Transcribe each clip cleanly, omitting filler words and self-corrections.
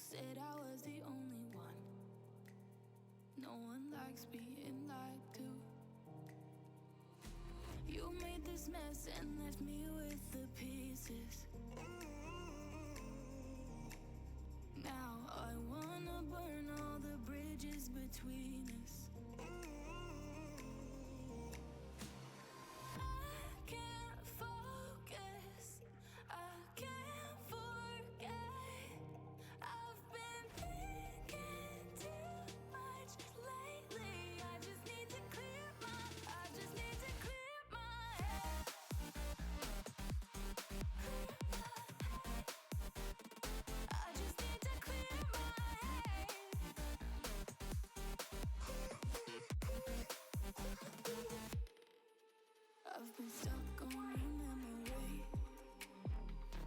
said I was the only one. No one likes being lied to. You made this mess and left me with the pieces. Now I wanna burn all the bridges between us. I can't focus, I can't forget. I've been thinking too much lately. I just need to clear my head. I just need to clear my head. I've been stuck on your memory,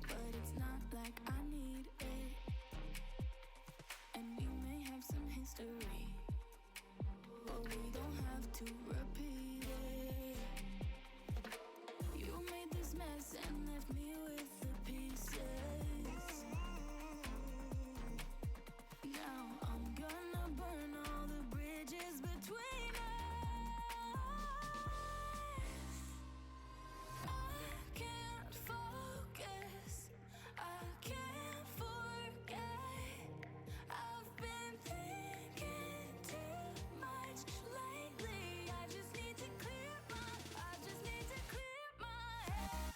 but it's not like I need it. And we may have some history, but we don't have to repeat it. You made this mess and left me with the pieces. Now I'm gonna burn all the bridges between us. I can't focus, I can't forget. I've been thinking too much lately. I just need to clear my head.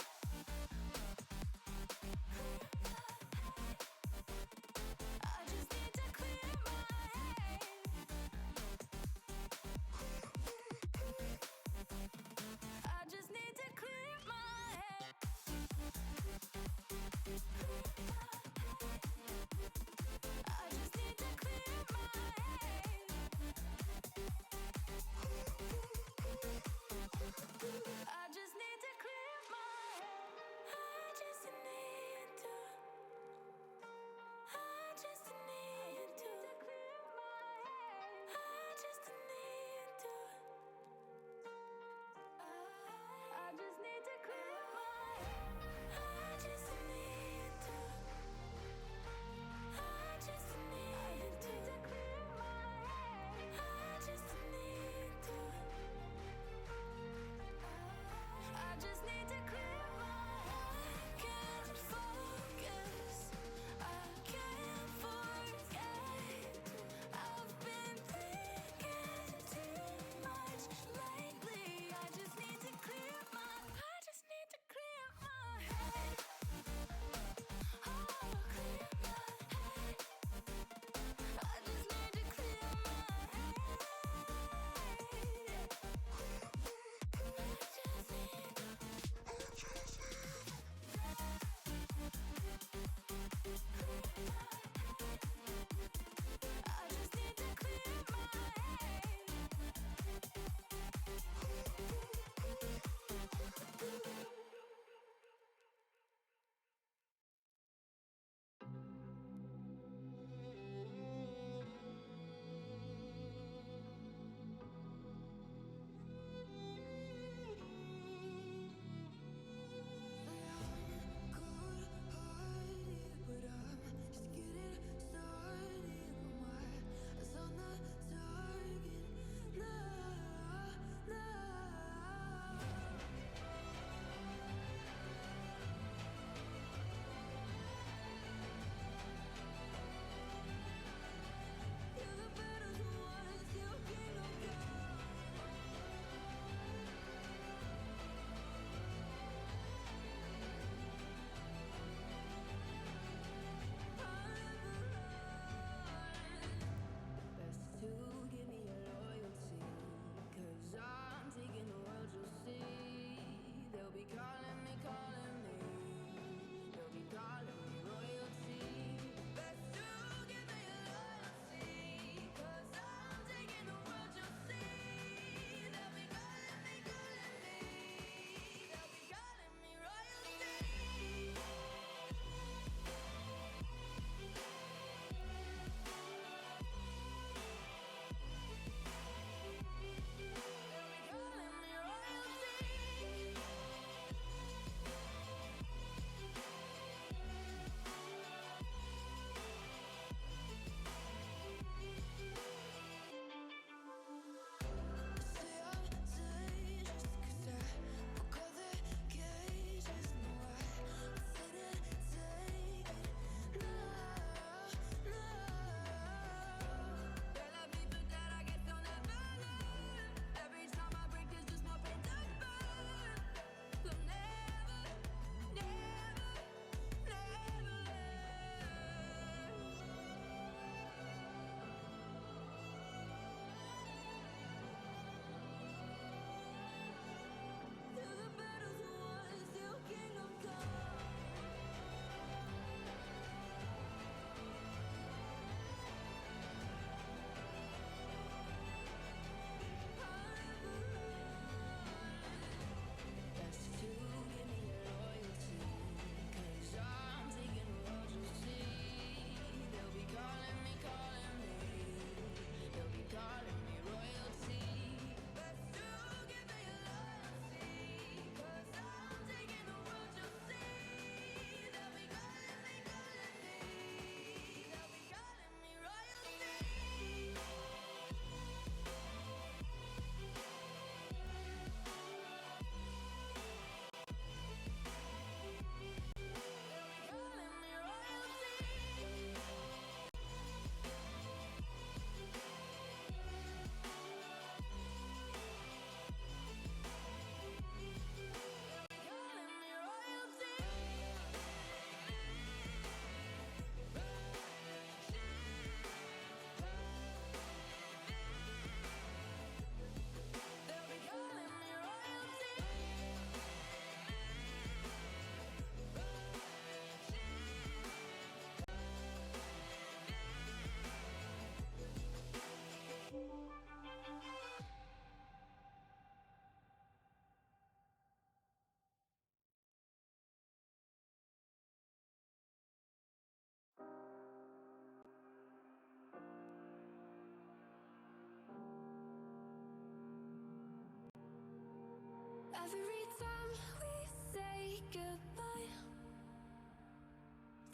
every time we say goodbye,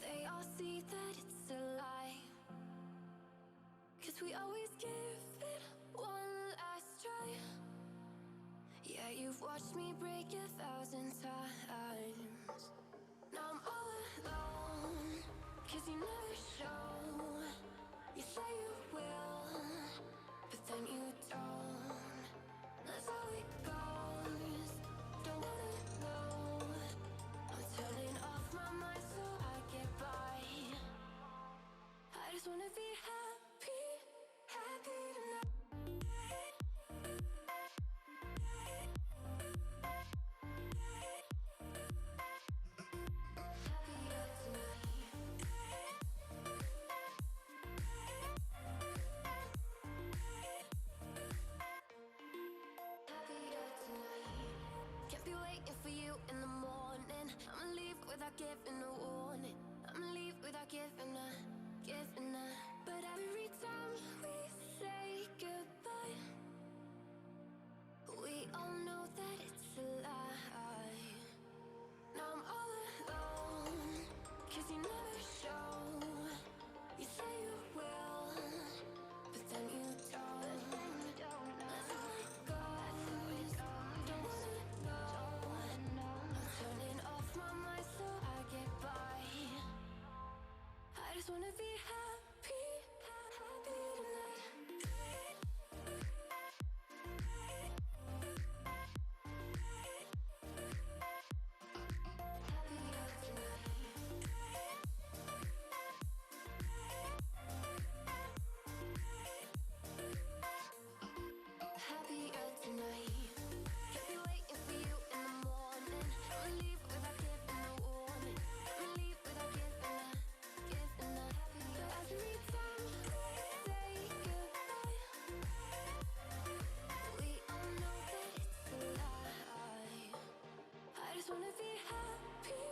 they all see that it's a lie. 'Cause we always give it one last try. Yeah, you've watched me break 1,000 times. Now I'm all alone, 'cause you never show. You say you will, but then you don't. That's how it goes. Don't wanna know. I'm turning off my mind so I get by. I just wanna be happy, happy tonight. Happier tonight. Happier tonight. Can't be waiting for you in the morning. I'ma leave without giving a warning. I'ma leave without giving a. But every time we say goodbye, we all know that it's a lie. Now I'm all alone, 'cause you never show. You say you will, but then you don't. That's how it goes. Don't wanna know. I'm turning off my mind so I get by. I just wanna be happy, happy tonight. Happier tonight. Happier tonight. Can't be waiting for you in the morning. I'ma leave without giving a warning. I'ma leave without giving a. But every time we say goodbye, we all know that it's a lie. I just wanna be happy.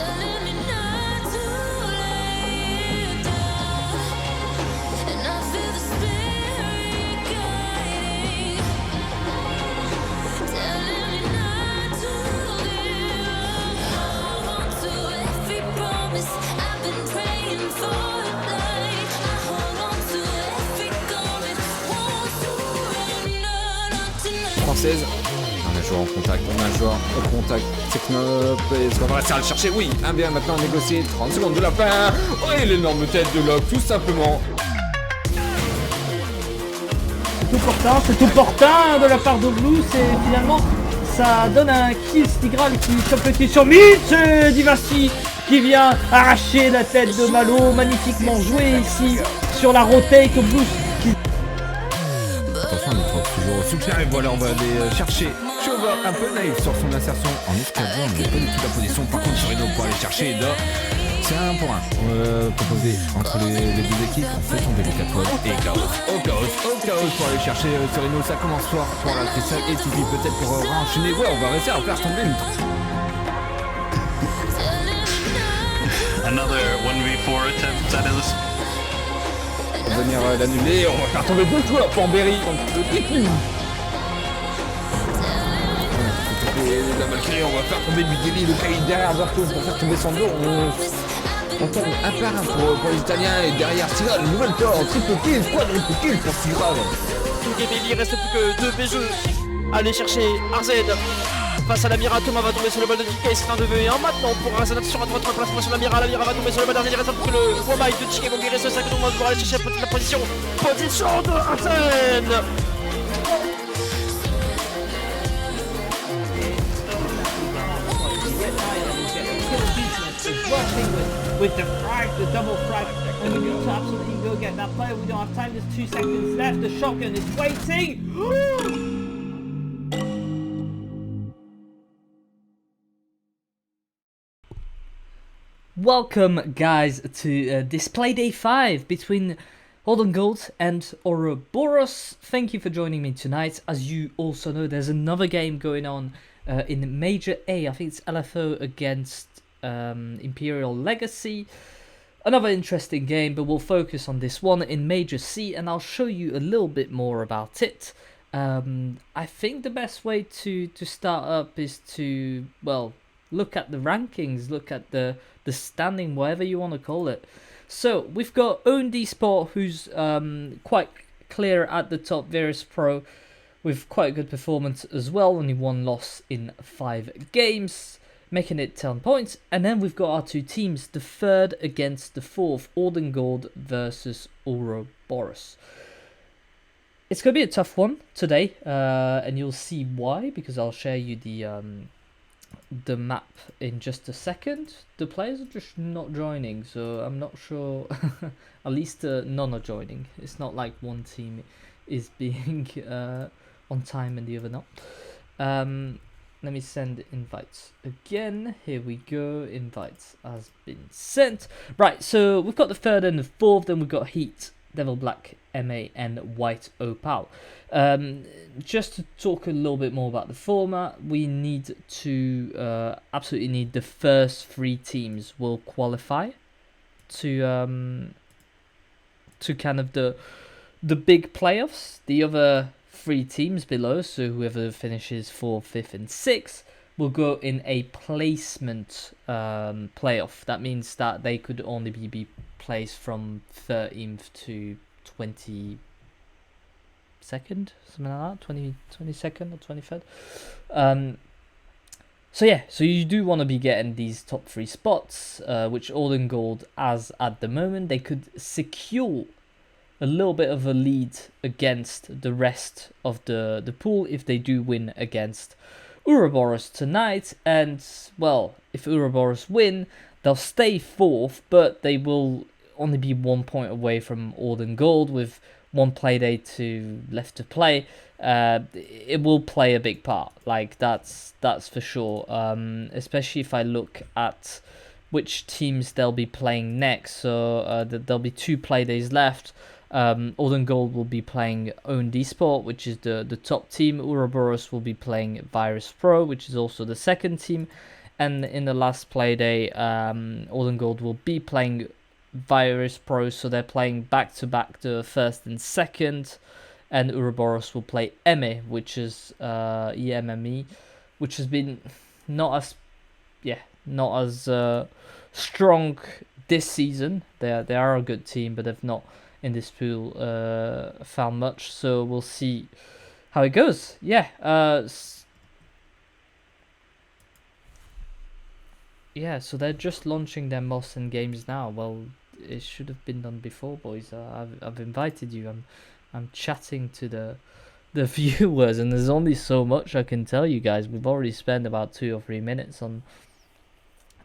Telling me not to lay down, and I feel the spirit guiding. Telling me not to give up. Hold on to every promise I've been praying for tonight. I hold on to every garment, won't surrender, not tonight. Française. On a joué en contact, on a joué en contact. Technop, est-ce qu'on va réussir à le chercher? Oui, un bien maintenant négocié, 30 secondes de la fin. Oui, l'énorme tête de Locke, tout simplement. C'est tout portant de la part de Blues et finalement ça donne un kill Stigral qui chope le kill sur Mitch Divasi qui vient arracher la tête de Malo, magnifiquement joué ici sur la rotate au Blues. Attention, on est toujours sous le et voilà, on va aller chercher Chauva, un peu naïf sur son insertion en escadron, mais pas du tout la position. Par contre, Sereno pour aller chercher là. C'est un pour un proposé entre les deux équipes. On fait tomber les 4 points et chaos pour aller chercher Sereno. Ça commence fort pour la Crystal et Tipeee peut-être pour enchaîner. Ouais, on va réussir à faire tomber une. Another 1v4 attempt, that is. On va venir l'annuler, on va faire tomber deux joueurs pour Berry. Le Tipeee. La Valkyrie, on va faire tomber Bigeli, le Kaïd derrière Berto pour faire tomber son dos. On tombe un par un pour les Italiens et derrière Stigral, nouvelle tour, triple kill, quadruple kill pour Stigral. Tout est belli, il reste plus que 2 BG. Allez chercher RZ face à l'Amira. Thomas va tomber sur le bal de DK, c'est un 2v1 maintenant pour RZ. Attention à droite, placement sur l'Amira. L'Amira va tomber sur le bal d'RZ. Il reste plus que le Womai de DK. Donc il reste 5 secondes pour aller chercher la position. Position de RZ. With the frag, the double frag, and we need to absolutely go get that player. We don't have time, there's 2 seconds left. The shotgun is waiting. Welcome, guys, to Display Day 5 between Golden Gold and Ouroboros, thank you for joining me tonight. As you also know, there's another game going on in Major A. I think it's LFO against Imperial Legacy. Another interesting game, but we'll focus on this one in Major C, and I'll show you a little bit more about it. I think the best way to start up is to, well, look at the rankings, look at the standing, whatever you want to call it. So we've got Owned Esport, who's quite clear at the top. Virus Pro with quite a good performance as well. Only 1 loss in 5 games, making it 10 points. And then we've got our 2 teams, the 3rd against the 4th, Golden Gold versus Ouroboros. It's going to be a tough one today, and you'll see why, because I'll share you the map in just a second. The players are just not joining, so I'm not sure. At least none are joining. It's not like one team is being on time and the other not. Let me send invites again. Here we go. Invites has been sent. Right, so we've got the 3rd and the 4th. Then we've got Heat, Devil Black, MA, and White Opal. Just to talk a little bit more about the format, we need to absolutely need the first 3 teams will qualify to kind of the big playoffs. The other 3 teams below, so whoever finishes 4th, 5th, and 6th, will go in a placement playoff. That means that they could only be placed from 13th to 22nd, something like that, 22nd or 23rd. So yeah, so you do want to be getting these top 3 spots, which Golden Gold as at the moment. They could secure a little bit of a lead against the rest of the pool if they do win against Ouroboros tonight. And well, if Ouroboros win, they'll stay 4th, but they will only be 1 point away from Golden Gold with 1 playday left to play. It will play a big part, like that's for sure. Especially if I look at which teams they'll be playing next. So there'll be 2 playdays left. Golden Gold will be playing Owned Esport, which is the top team. Ouroboros will be playing Virus Pro, which is also the 2nd team. And in the last playday, Golden Gold will be playing Virus Pro, so they're playing back-to-back the 1st and 2nd. And Ouroboros will play EME, which is EMME, which has been not as strong this season. They are a good team, but they've not in this pool found much, so we'll see how it goes. Yeah, so they're just launching their Moss and games now. Well, it should have been done before, boys. I've invited you. I'm chatting to the viewers, and there's only so much I can tell you guys. We've already spent about 2 or 3 minutes on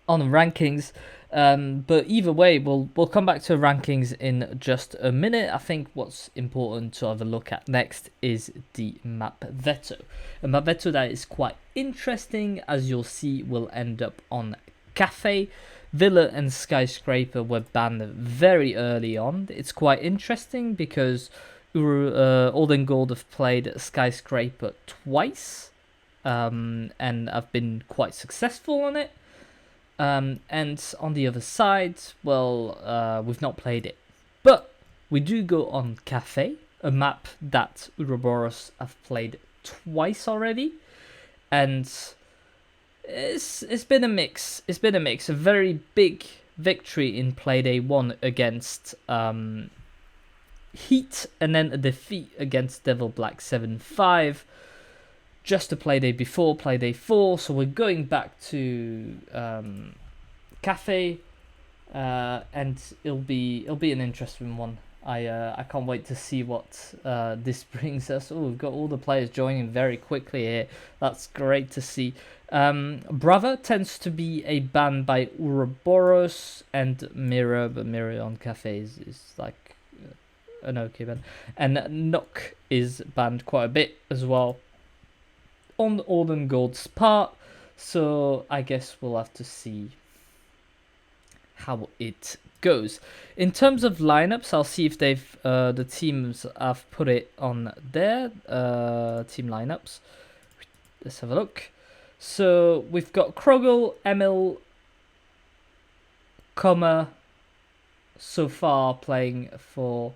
rankings. But either way, we'll come back to rankings in just a minute. I think what's important to have a look at next is the map veto. A map veto that is quite interesting, as you'll see, will end up on Cafe. Villa and Skyscraper were banned very early on. It's quite interesting because Golden Gold have played Skyscraper twice, and have been quite successful on it. And on the other side, well, we've not played it, but we do go on Cafe, a map that Ouroboros have played twice already, and it's been a mix. It's been a mix. A very big victory in Playday 1 against Heat, and then a defeat against Devil Black 7-5. Just a playday before, playday 4, so we're going back to Cafe, and it'll be an interesting one. I can't wait to see what this brings us. Oh, we've got all the players joining very quickly here. That's great to see. Brava tends to be a ban by Ouroboros and Mirror, but Mirror on Cafe is like an okay ban. And Nook is banned quite a bit as well on Golden Gold's part, so I guess we'll have to see how it goes. In terms of lineups, I'll see if they've the teams have put it on their team lineups. Let's have a look. So we've got Krogel, Emil, Kommer so far playing for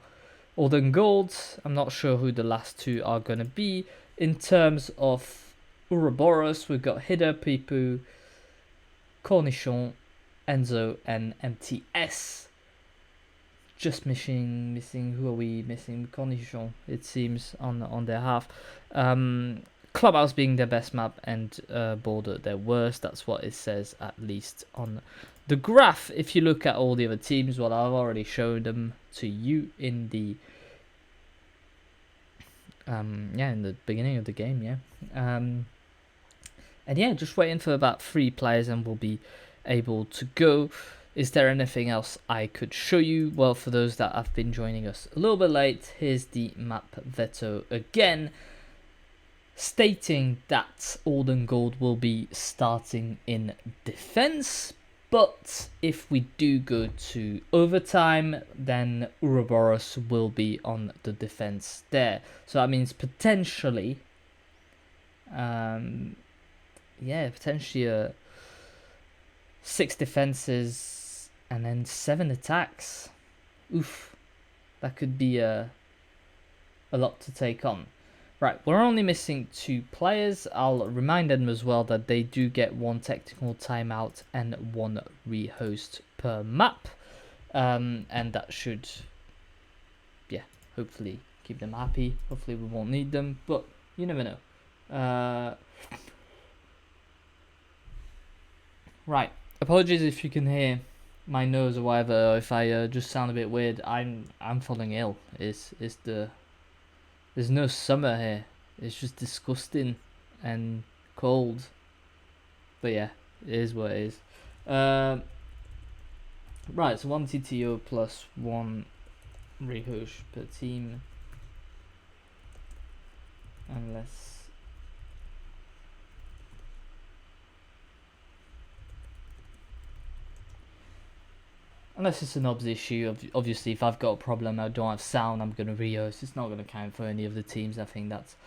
Olden Gold. I'm not sure who the last two are going to be. In terms of Ouroboros, we've got Hida, Pipu, Cornichon, Enzo, and MTS. Just missing. Who are we missing? Cornichon, it seems, on their half. Clubhouse being their best map and Border their worst. That's what it says, at least on the graph. If you look at all the other teams, well, I've already shown them to you in the in the beginning of the game, and yeah, just waiting for about 3 players and we'll be able to go. Is there anything else I could show you? Well, for those that have been joining us a little bit late, here's the map veto again, stating that Olden Gold will be starting in defense. But if we do go to overtime, then Ouroboros will be on the defense there. So that means potentially, potentially 6 defenses and then 7 attacks. Oof, that could be a lot to take on. Right, we're only missing 2 players. I'll remind them as well that they do get 1 technical timeout and 1 rehost per map. And that should, hopefully keep them happy. Hopefully we won't need them, but you never know. Right, apologies if you can hear my nose or whatever, or if I just sound a bit weird. I'm falling ill. There's no summer here. It's just disgusting and cold. But yeah, it is what it is. Right, so 1 TTO plus 1 rehost per team. Unless it's an obs issue. Obviously, if I've got a problem, I don't have sound, I'm going to rehost. It's not going to count for any of the teams. I think that's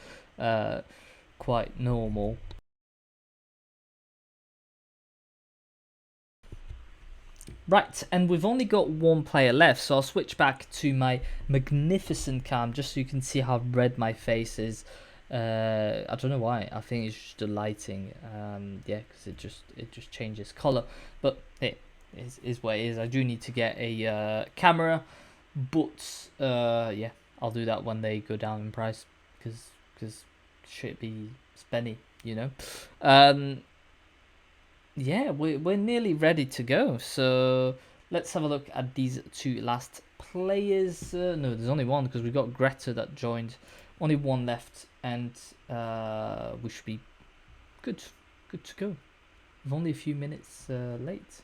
quite normal. Right, and we've only got 1 player left, so I'll switch back to my magnificent cam just so you can see how red my face is. I don't know why. I think it's just the lighting. Because it just changes color. But hey, is what it is. I do need to get a camera, but I'll do that when they go down in price, because shit be spenny, you know. We're nearly ready to go. So let's have a look at these 2 last players. No, there's only 1 because we've got Greta that joined. Only 1 left, and we should be good to go. We're only a few minutes late.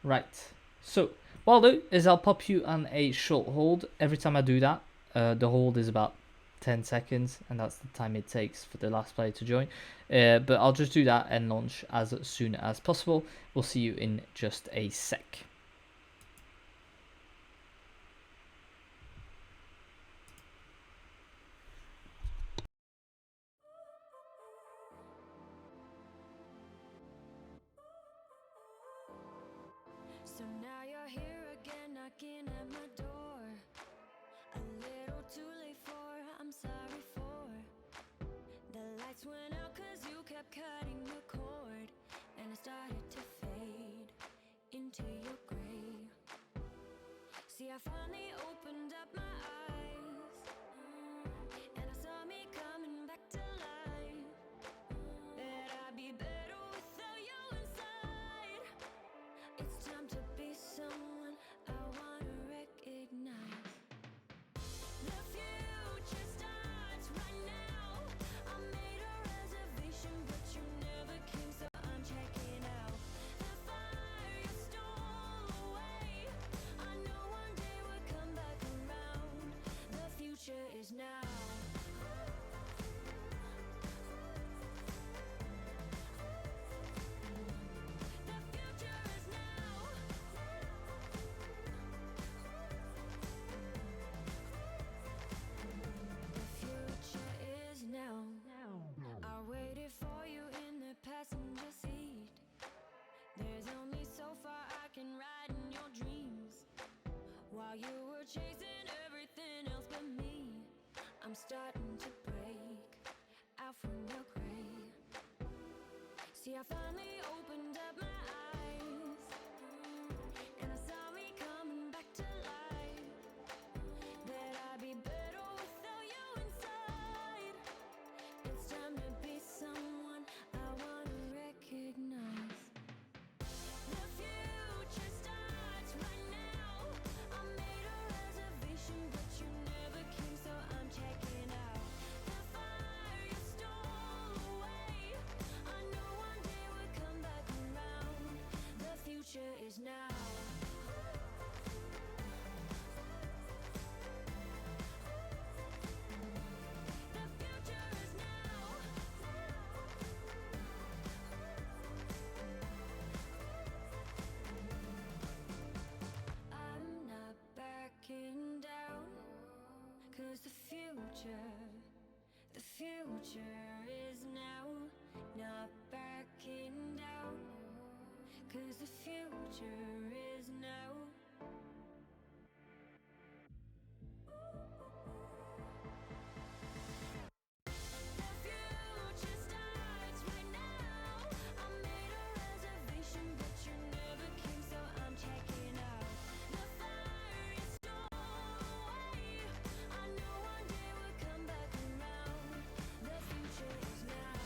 Right, so what I'll do is I'll pop you on a short hold. Every time I do that, the hold is about 10 seconds, and that's the time it takes for the last player to join. But I'll just do that and launch as soon as possible. We'll see you in just a sec. So now you're here again, knocking at my door. A little too late for, I'm sorry for. The lights went out cause you kept cutting the cord, and I started to fade into your gray. See, I finally opened up my eyes, and I saw me coming back to life. That I'd be better without you inside. It's time to be someone I wanna recognize. The future starts right now. I made a reservation, but you never came, so I'm checking out. The fire you stole away, I know one day we'll come back While you were chasing everything else but me, I'm starting to break out from your grave. See, I finally opened up my eyes, and I saw me coming back to life. That I'd be better without you inside. It's time to be someone I wanna recognize. The future starts right now. I made a reservation, but you never came, so I'm checking out. The fire you stole away, I knew one day would come back around. The future is now. The future is now. I'm not backing down, 'cause the future is now. Not backing down, 'cause the future is now. The future starts right now. I made a reservation, but you never came, so I'm checking out. The fire you stole away, I knew one day would come back around. The future is now.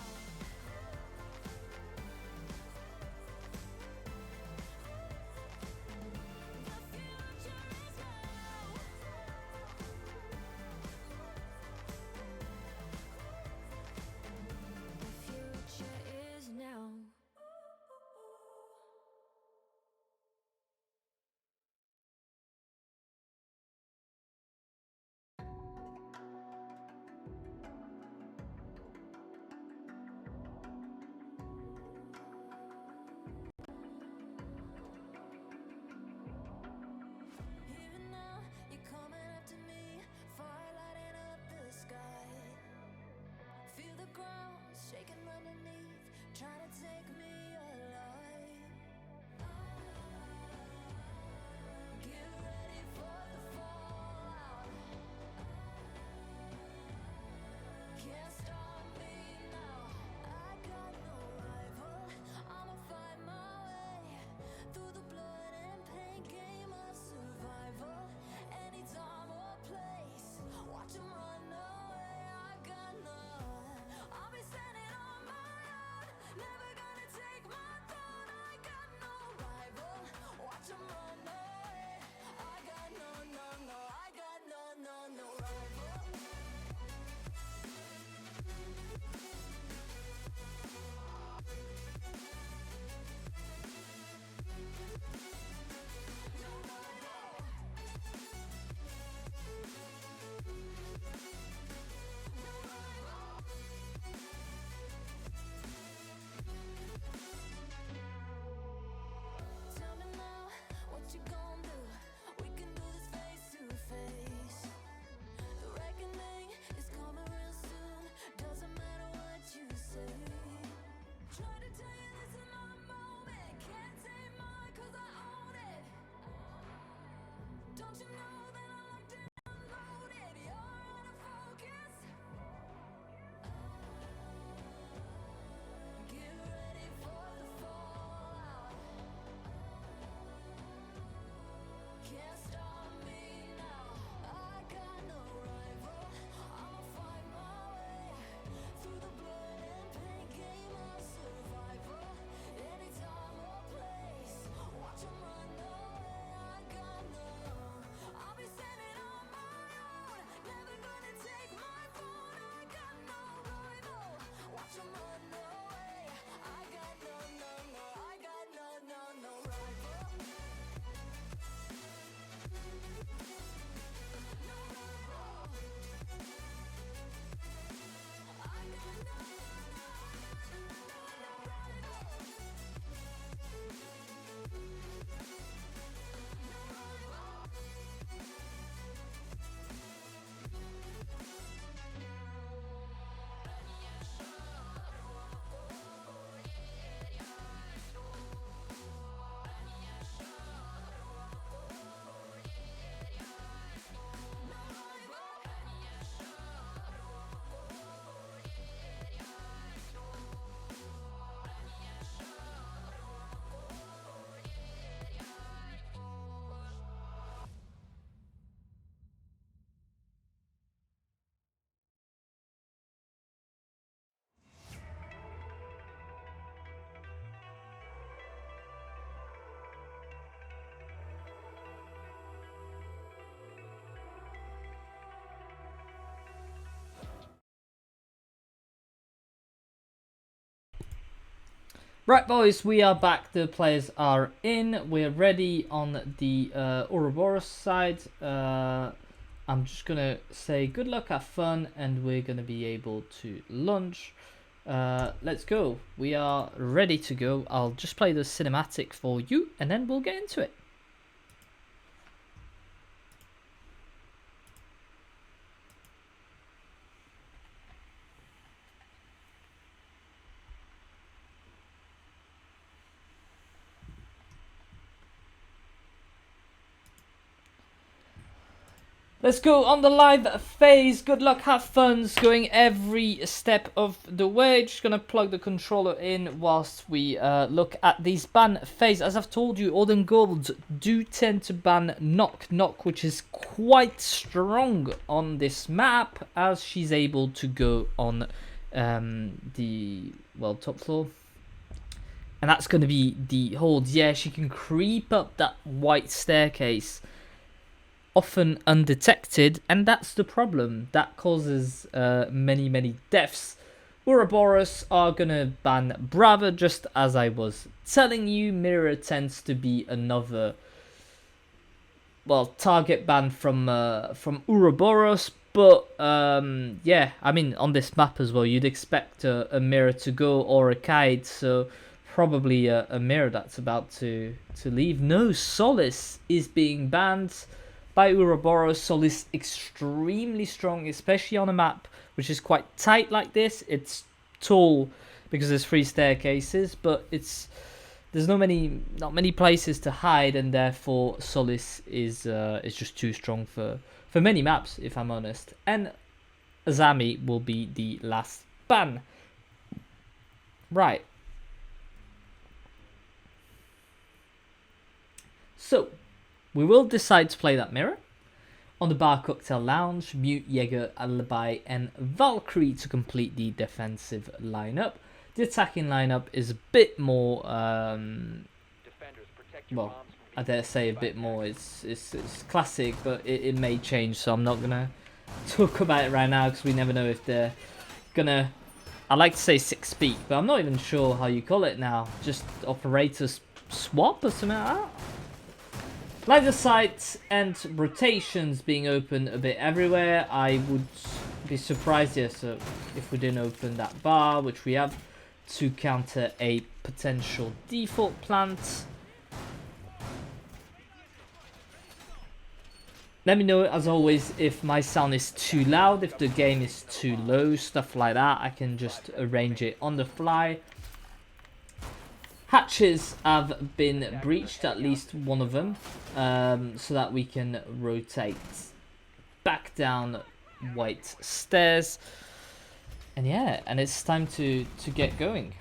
Right, boys, we are back. The players are in. We're ready on the Ouroboros side. I'm just gonna say good luck, have fun, and we're gonna be able to launch. Let's go. We are ready to go. I'll just play the cinematic for you, and then we'll get into it. Let's go on the live phase. Good luck, have fun. Going every step of the way. Just gonna plug the controller in whilst we look at these ban phase. As I've told you, Odin Golds do tend to ban Knock, which is quite strong on this map, as she's able to go on the top floor. And that's going to be the holds. Yeah, she can creep up that white staircase, often undetected, and that's the problem. That causes many deaths. Ouroboros are gonna ban Brava, just as I was telling you. Mirror tends to be another target ban from Ouroboros, but yeah, I mean, on this map as well, you'd expect a Mirror to go, or a Kite, so probably a Mirror that's about to leave. No, Solace is being banned by Ouroboros. Solace extremely strong, especially on a map which is quite tight like this. It's tall because there's 3 staircases, but there's not many places to hide, and therefore Solace is just too strong for many maps, if I'm honest. And Azami will be the last ban. Right. So we will decide to play that Mirror. On the Bar Cocktail Lounge, Mute, Jaeger, Alibi, and Valkyrie to complete the defensive lineup. The attacking lineup is a bit more, I dare say a bit more. It's classic, but it may change, so I'm not gonna talk about it right now because we never know if they're gonna. I like to say 6-speak, but I'm not even sure how you call it now. Just operators swap or something like that. Line of sight and rotations being open a bit everywhere. I would be surprised, so if we didn't open that bar, which we have, to counter a potential default plant. Let me know, as always, if my sound is too loud, if the game is too low, stuff like that. I can just arrange it on the fly. Hatches have been breached, at least one of them, so that we can rotate back down white stairs. And yeah, and it's time to get going.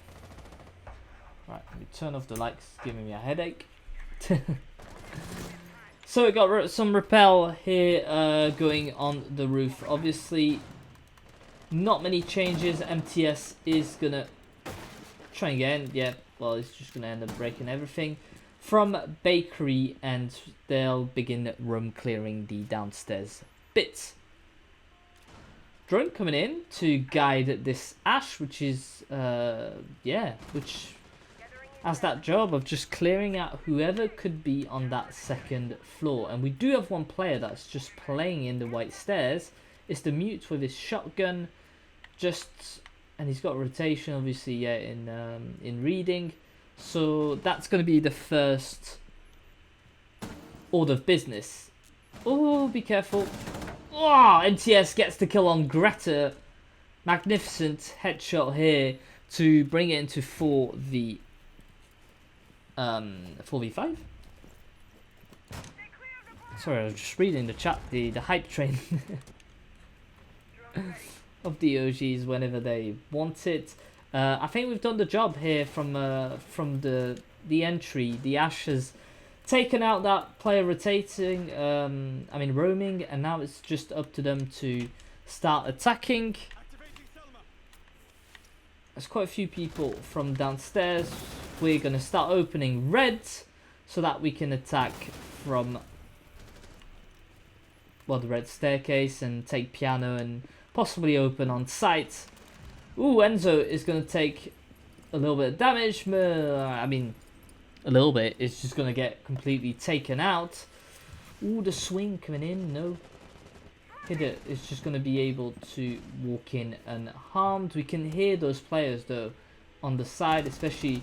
Right, let me turn off the lights, it's giving me a headache. So we got some rappel here going on the roof. Obviously, not many changes. MTS is gonna try again. Yeah. Well, it's just going to end up breaking everything from bakery, and they'll begin room clearing the downstairs bits. Drone coming in to guide this Ash, which is, which has that job of just clearing out whoever could be on that second floor. And we do have one player that's just playing in the white stairs. It's the Mute with his shotgun, and he's got rotation, obviously, yeah, in reading. So that's going to be the first order of business. Oh, be careful. Oh, MTS gets the kill on Greta. Magnificent headshot here to bring it into 4v5. Sorry, I was just reading the chat, the hype train. Of the OGs whenever they want it. I think we've done the job here from the entry. The Ash has taken out that player rotating, roaming, and now it's just up to them to start attacking. There's quite a few people from downstairs. We're going to start opening red so that we can attack from the red staircase and take piano and possibly open on site. Ooh, Enzo is going to take a little bit of damage. I mean, a little bit. It's just going to get completely taken out. Ooh, the swing coming in. No. Hidder is just going to be able to walk in unharmed. We can hear those players, though, on the side, especially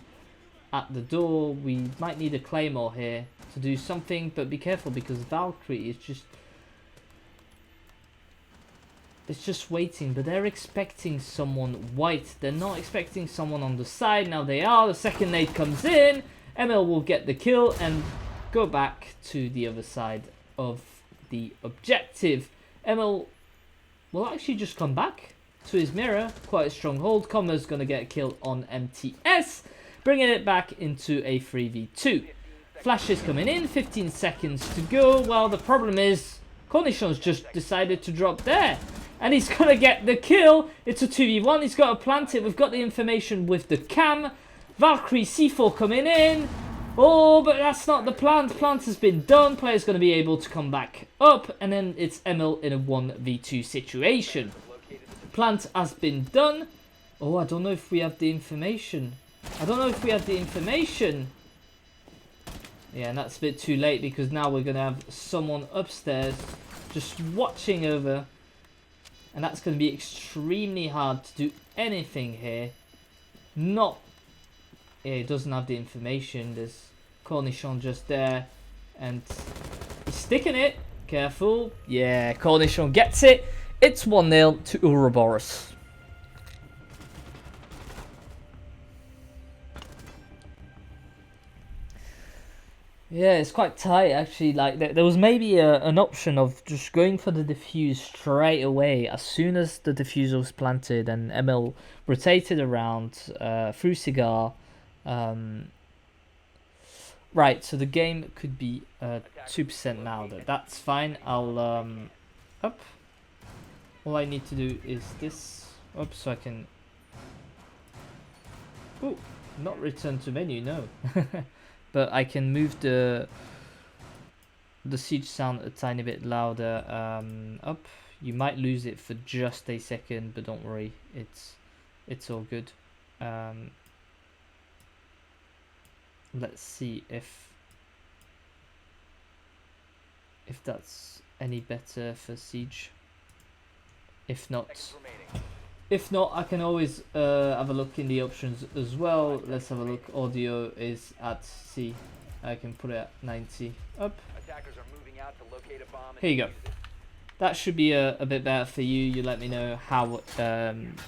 at the door. We might need a claymore here to do something, but be careful because Valkyrie is just... It's just waiting, but they're expecting someone white. They're not expecting someone on the side. Now they are. The second nade comes in. ML will get the kill and go back to the other side of the objective. ML will actually just come back to his mirror. Quite a strong hold. Comma's going to get a kill on MTS, bringing it back into a 3v2. Flash is coming in. 15 seconds to go. Well, the problem is Cornichon's just decided to drop there. And he's going to get the kill. It's a 2v1. He's got to plant it. We've got the information with the cam. Valkyrie C4 coming in. Oh, but that's not the plant. Plant has been done. Player's going to be able to come back up. And then it's ML in a 1v2 situation. Plant has been done. Oh, I don't know if we have the information. Yeah, and that's a bit too late because now we're going to have someone upstairs just watching over. And that's going to be extremely hard to do anything here. Yeah, he doesn't have the information. There's Cornichon just there. And he's sticking it. Careful. Yeah, Cornichon gets it. It's 1-0 to Ouroboros. Yeah, it's quite tight actually. Like there was maybe an option of just going for the defuse straight away as soon as the diffuser was planted and ML rotated around through Cigar. Right, so the game could be 2% now. That's fine. I'll up. All I need to do is this. Oops, so I can. Ooh, not return to menu. No. But I can move the siege sound a tiny bit louder up. You might lose it for just a second, but don't worry, it's all good. Let's see if that's any better for siege. If not, I can always have a look in the options as well. Let's have a look. Audio is at C. I can put it at 90 up. Here you go. That should be a bit better for you. You let me know how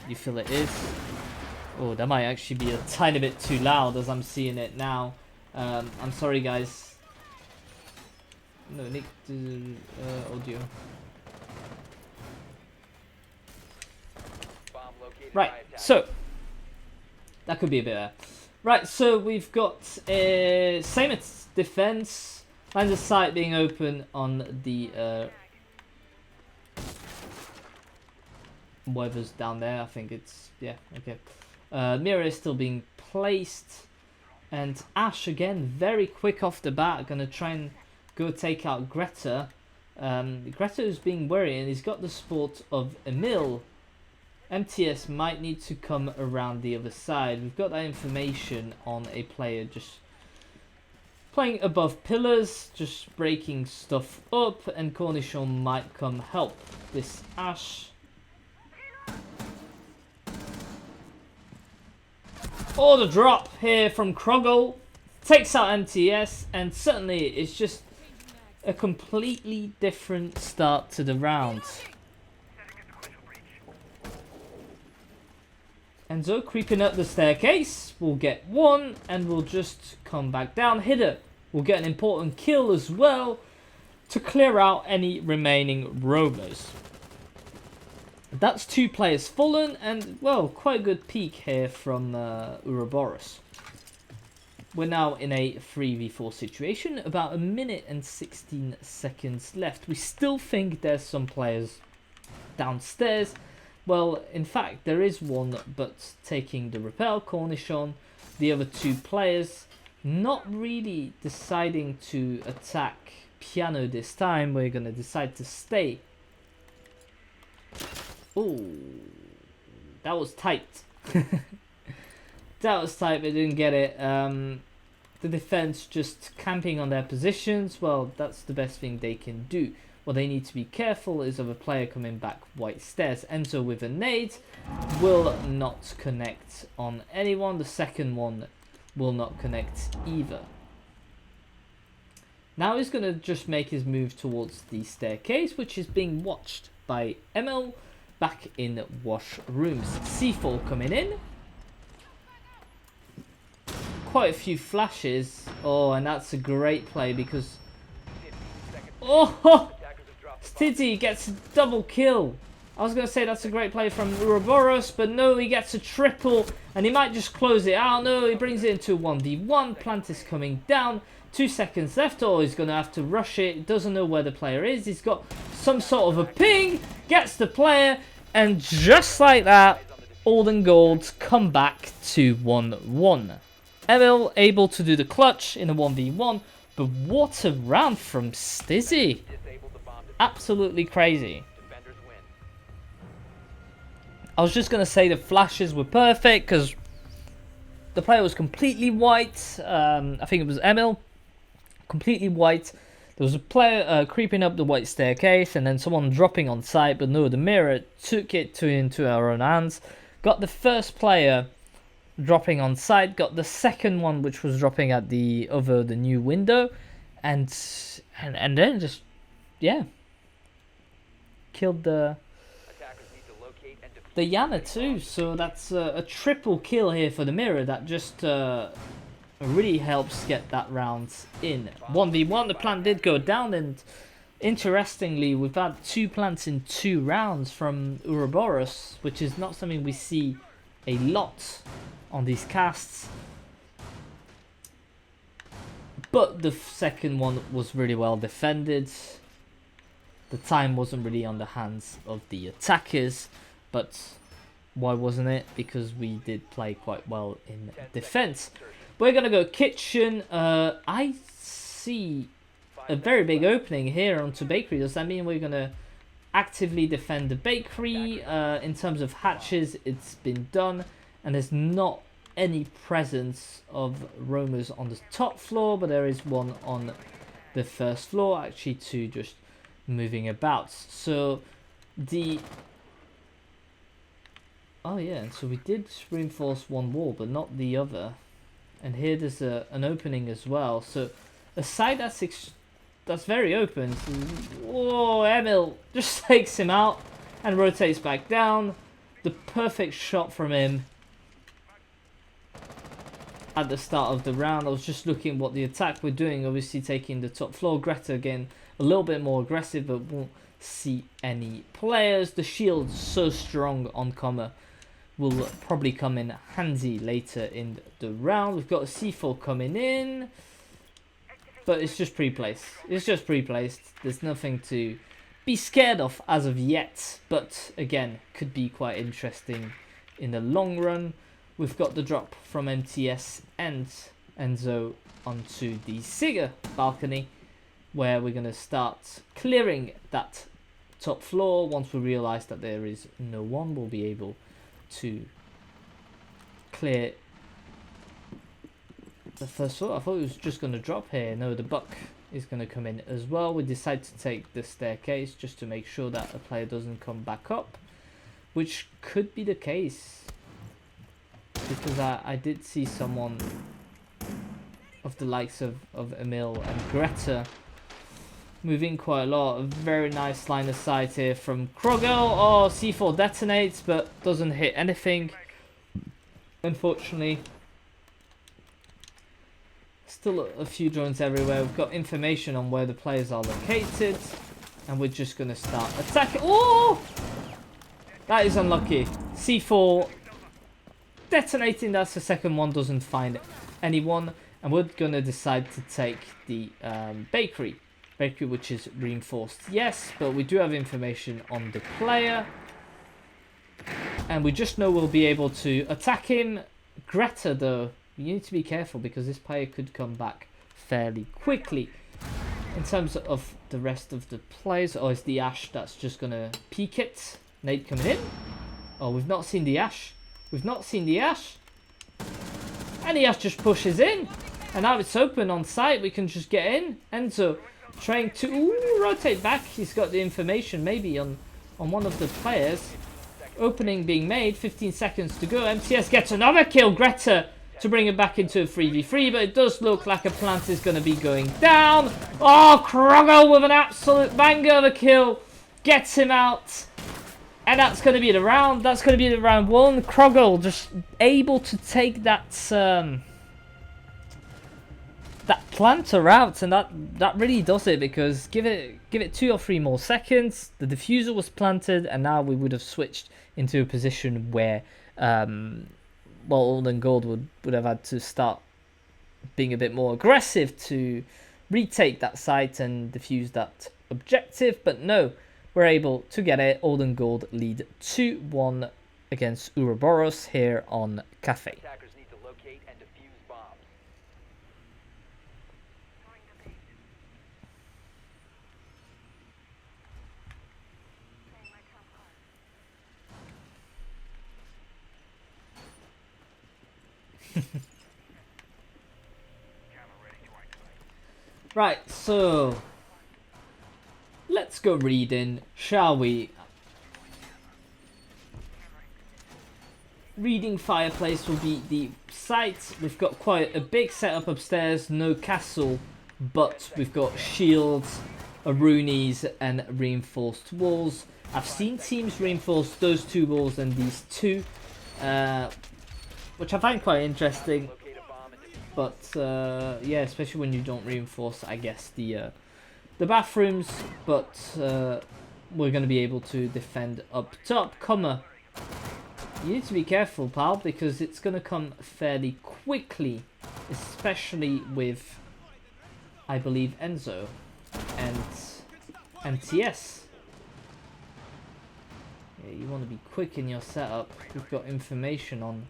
you feel it is. Oh, that might actually be a tiny bit too loud as I'm seeing it now. I'm sorry, guys. No, Nick, audio. Right, so that could be a bit better. Right, so we've got same as defense, lines of sight being open on the whatever's down there. I think it's okay. Mirror is still being placed, and Ash again very quick off the bat, gonna try and go take out Greta. Greta is being wary, and he's got the support of Emil. MTS might need to come around the other side. We've got that information on a player just playing above pillars, just breaking stuff up, and Cornichon might come help this Ash. Oh, the drop here from Krogel takes out MTS, and suddenly it's just a completely different start to the round. Enzo creeping up the staircase, we'll get one and we'll just come back down. Hidder will get an important kill as well to clear out any remaining roamers. That's 2 players fallen, and well, quite a good peek here from Ouroboros. We're now in a 3v4 situation, about 1 minute and 16 seconds left. We still think there's some players downstairs. Well, in fact, there is one, but taking the rappel, Cornichon. The other 2 players not really deciding to attack Piano this time. We're going to decide to stay. Oh, that was tight. That was tight, but didn't get it. The defense just camping on their positions. Well, that's the best thing they can do. What they need to be careful is of a player coming back white stairs. Enzo with a nade will not connect on anyone. The second one will not connect either. Now he's going to just make his move towards the staircase, which is being watched by ML back in washrooms. C4 coming in. Quite a few flashes. Oh, and that's a great play because... Oh! Stidzy gets a double kill. I was going to say that's a great play from Ouroboros, but no, he gets a triple, and he might just close it out. No, he brings it into 1v1. Plant is coming down. 2 seconds left, or he's going to have to rush it. Doesn't know where the player is. He's got some sort of a ping. Gets the player, and just like that, Old and Gold come back to 1-1. Emil able to do the clutch in a 1v1, but what a round from Stizzy. Absolutely crazy. I was just going to say the flashes were perfect because the player was completely white. I think it was Emil. Completely white. There was a player creeping up the white staircase and then someone dropping on site, but no, the mirror took it into our own hands. Got the first player dropping on site, got the second one which was dropping at the new window, and then just, yeah, killed the Yana too. So that's a triple kill here for the mirror. That just really helps get that round in. 1v1, the plant did go down, and interestingly we've had 2 plants in 2 rounds from Ouroboros, which is not something we see a lot on these casts. But the second one was really well defended. The time wasn't really on the hands of the attackers, but why wasn't it? Because we did play quite well in defense. We're gonna go kitchen. I see a very big opening here onto bakery. Does that mean we're gonna actively defend the bakery? In terms of hatches, it's been done, and there's not any presence of roamers on the top floor, but there is one on the first floor. Actually, 2 just moving about. So the oh yeah, so we did reinforce one wall, but not the other. And here there's an opening as well. So a side that's very open. Whoa, Emil just takes him out and rotates back down. The perfect shot from him at the start of the round. I was just looking what the attack were doing. Obviously taking the top floor. Greta again a little bit more aggressive, but won't see any players. The shield's so strong on Comma. Will probably come in handy later in the round. We've got a C4 coming in, but it's just pre-placed. It's just pre-placed. There's nothing to be scared of as of yet, but again, could be quite interesting in the long run. We've got the drop from MTS and Enzo onto the Sigger balcony, where we're going to start clearing that top floor. Once we realize that there is no one, we'll be able to clear the first floor. I thought it was just going to drop here. No, the buck is going to come in as well. We decide to take the staircase just to make sure that the player doesn't come back up, which could be the case, because I did see someone of the likes of Emil and Greta moving quite a lot. A very nice line of sight here from Krogel. Oh, C4 detonates, but doesn't hit anything, unfortunately. Still a few drones everywhere. We've got information on where the players are located, and we're just going to start attacking. Oh! That is unlucky. C4 detonating. That's the second one. Doesn't find anyone, and we're going to decide to take the bakery, which is reinforced. Yes, but we do have information on the player, and we just know we'll be able to attack him. Greta, though, you need to be careful because this player could come back fairly quickly. In terms of the rest of the players, oh, it's the Ash that's just gonna peek it. Nate coming in. Oh, we've not seen the Ash. We've not seen the Ash. And he just pushes in. And now it's open on site. We can just get in. Enzo trying to rotate back. He's got the information maybe on one of the players. Opening being made. 15 seconds to go. MTS gets another kill. Greta to bring it back into a 3v3. But it does look like a plant is going to be going down. Oh, Krogel with an absolute banger of a kill. Gets him out. And that's going to be the round. That's going to be the round 1. Krogel just able to take that that planter out, and that really does it, because give it 2 or 3 more seconds, the diffuser was planted, and now we would have switched into a position where Old and Gold would have had to start being a bit more aggressive to retake that site and defuse that objective. But no, we're able to get it. Old and Gold lead 2-1 against Ouroboros here on Cafe. Attackers need to locate and defuse bombs. Right, so let's go reading, shall we? Reading fireplace will be the site. We've got quite a big setup upstairs, no castle, but we've got shields, Arunis, and reinforced walls. I've seen teams reinforce those 2 walls and these 2, which I find quite interesting. But yeah, especially when you don't reinforce, I guess, the bathrooms. But we're going to be able to defend up top. Comma, you need to be careful, pal, because it's going to come fairly quickly, especially with, I believe, Enzo and MTS. Yeah, you want to be quick in your setup. We've got information on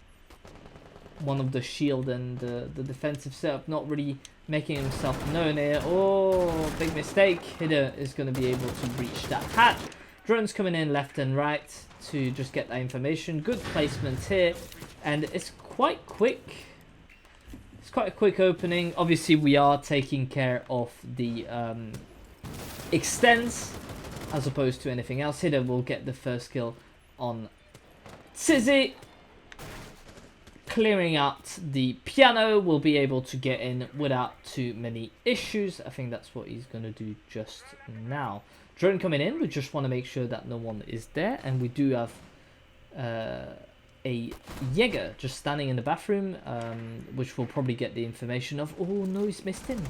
one of the shield and the defensive setup not really making himself known here. Oh, big mistake. Hider is going to be able to breach that hatch. Drones coming in left and right to just get that information. Good placement here, and it's quite quick. It's quite a quick opening. Obviously, we are taking care of the extends as opposed to anything else. Hider will get the first kill on Sizzy. Clearing out the piano, will be able to get in without too many issues. I think that's what he's going to do just now. Drone coming in, we just want to make sure that no one is there. And we do have a Jaeger just standing in the bathroom, which we'll probably get the information of. Oh no, he's missed him.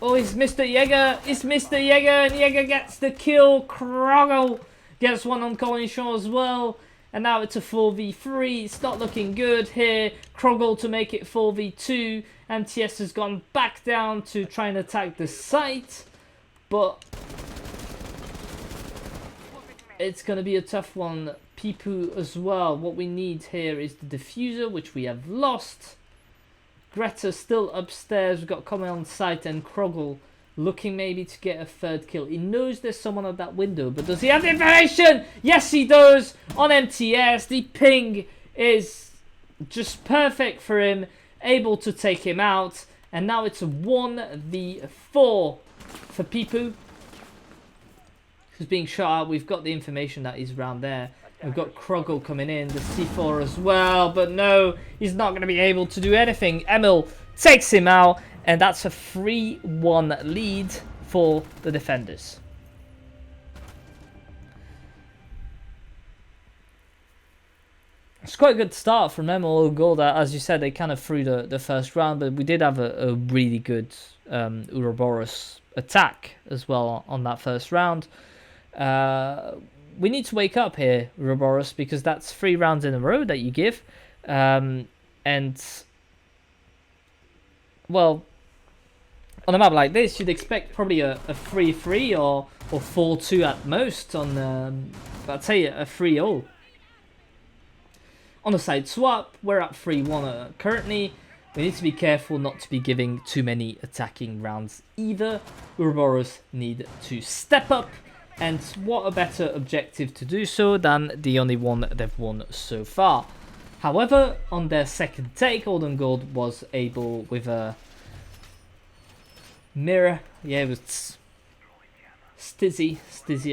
Oh, he's Mr. Jaeger. It's Mr. Jaeger, and Jaeger gets the kill. Krogel gets one on Colin Shaw as well. And now it's a 4v3. It's not looking good here. Krogel to make it 4v2. MTS has gone back down to try and attack the site. But it's going to be a tough one. Pipu as well. What we need here is the diffuser, which we have lost. Greta still upstairs. We've got Common on site, and Krogel looking maybe to get a 3rd kill. He knows there's someone at that window, but does he have the information? Yes, he does. On MTS, the ping is just perfect for him. Able to take him out. And now it's a 1v4 for Pipu, who's being shot out. We've got the information that he's around there. We've got Krogel coming in, the C4 as well. But no, he's not going to be able to do anything. Emil takes him out. And that's a 3-1 lead for the defenders. It's quite a good start from Emil Gold. As you said, they kind of threw the first round, but we did have a really good Ouroboros attack as well on that first round. We need to wake up here, Ouroboros, because that's 3 rounds in a row that you give. And, well, on a map like this, you'd expect probably a 3-3 or 4-2 at most on, I'd say a 3-0. On the side swap, we're at 3-1 currently. We need to be careful not to be giving too many attacking rounds either. Ouroboros need to step up And what a better objective to do so than the only one they've won so far. However, on their second take, Old Gold was able, with a mirror, yeah, it was Stizzy,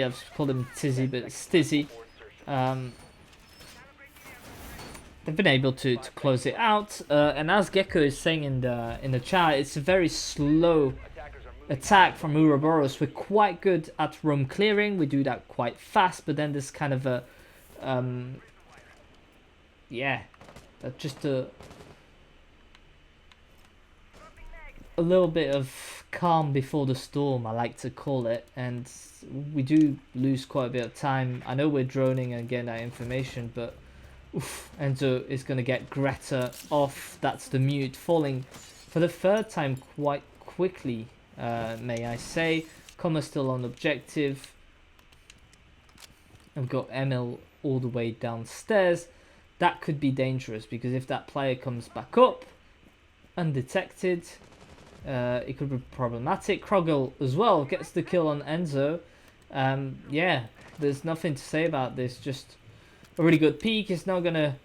I've called him Tizzy, but it's Stizzy. They've been able to close it out, and as Gecko is saying in the chat, it's a very slow attack from Ouroboros. We're quite good at roam clearing, we do that quite fast, but then there's kind of a yeah, just a little bit of calm before the storm, I like to call it, and we do lose quite a bit of time. I know we're droning and getting that information, but oof, Enzo is going to get Greta off. That's the mute, falling for the third time quite quickly, may I say. Comma still on objective. I've got Emil all the way downstairs. That could be dangerous, because if that player comes back up undetected, it could be problematic. Krogel as well gets the kill on Enzo. Yeah, there's nothing to say about this, just a really good peek. He's not going to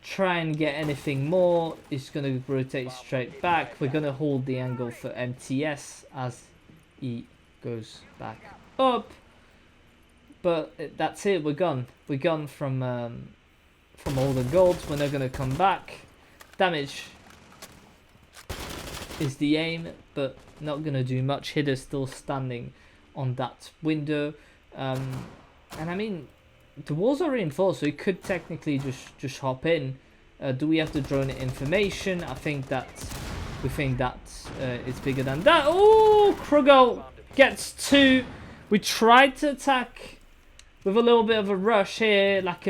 try and get anything more. He's going to rotate straight back. We're going to hold the angle for MTS as he goes back up. But that's it, we're gone. We're gone from all the golds. We're not going to come back. Damage is the aim, but not going to do much. Hitter still standing on that window. And I mean, the walls are reinforced, so he could technically just hop in. Do we have the drone information? We think that it's bigger than that. Oh, Krugel gets two. We tried to attack with a little bit of a rush here, like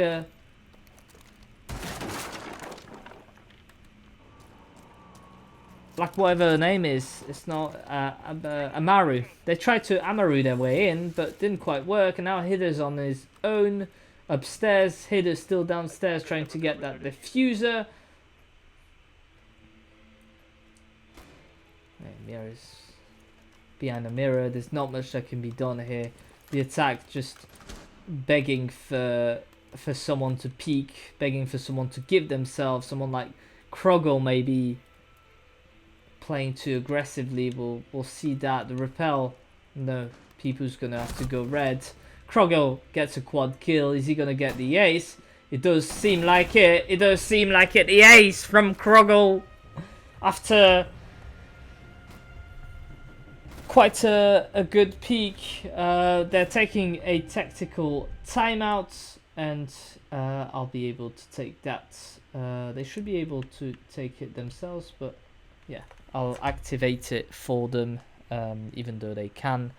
whatever the name is. It's not Amaru. They tried to Amaru their way in, but didn't quite work, and now Hitter's on his own upstairs. Hitter's still downstairs trying to get that diffuser. Mirror's behind the mirror. There's not much that can be done here. The attack just begging for someone to peek, begging for someone to give themselves. Someone like Krogel maybe playing too aggressively. We'll see that. The repel, no, people's gonna have to go red. Krogel gets a quad kill. Is he gonna get the ace? It does seem like it. It does seem like it. The ace from Krogel after quite a good peek. They're taking a tactical timeout, and I'll be able to take that. They should be able to take it themselves, but yeah, I'll activate it for them, even though they can.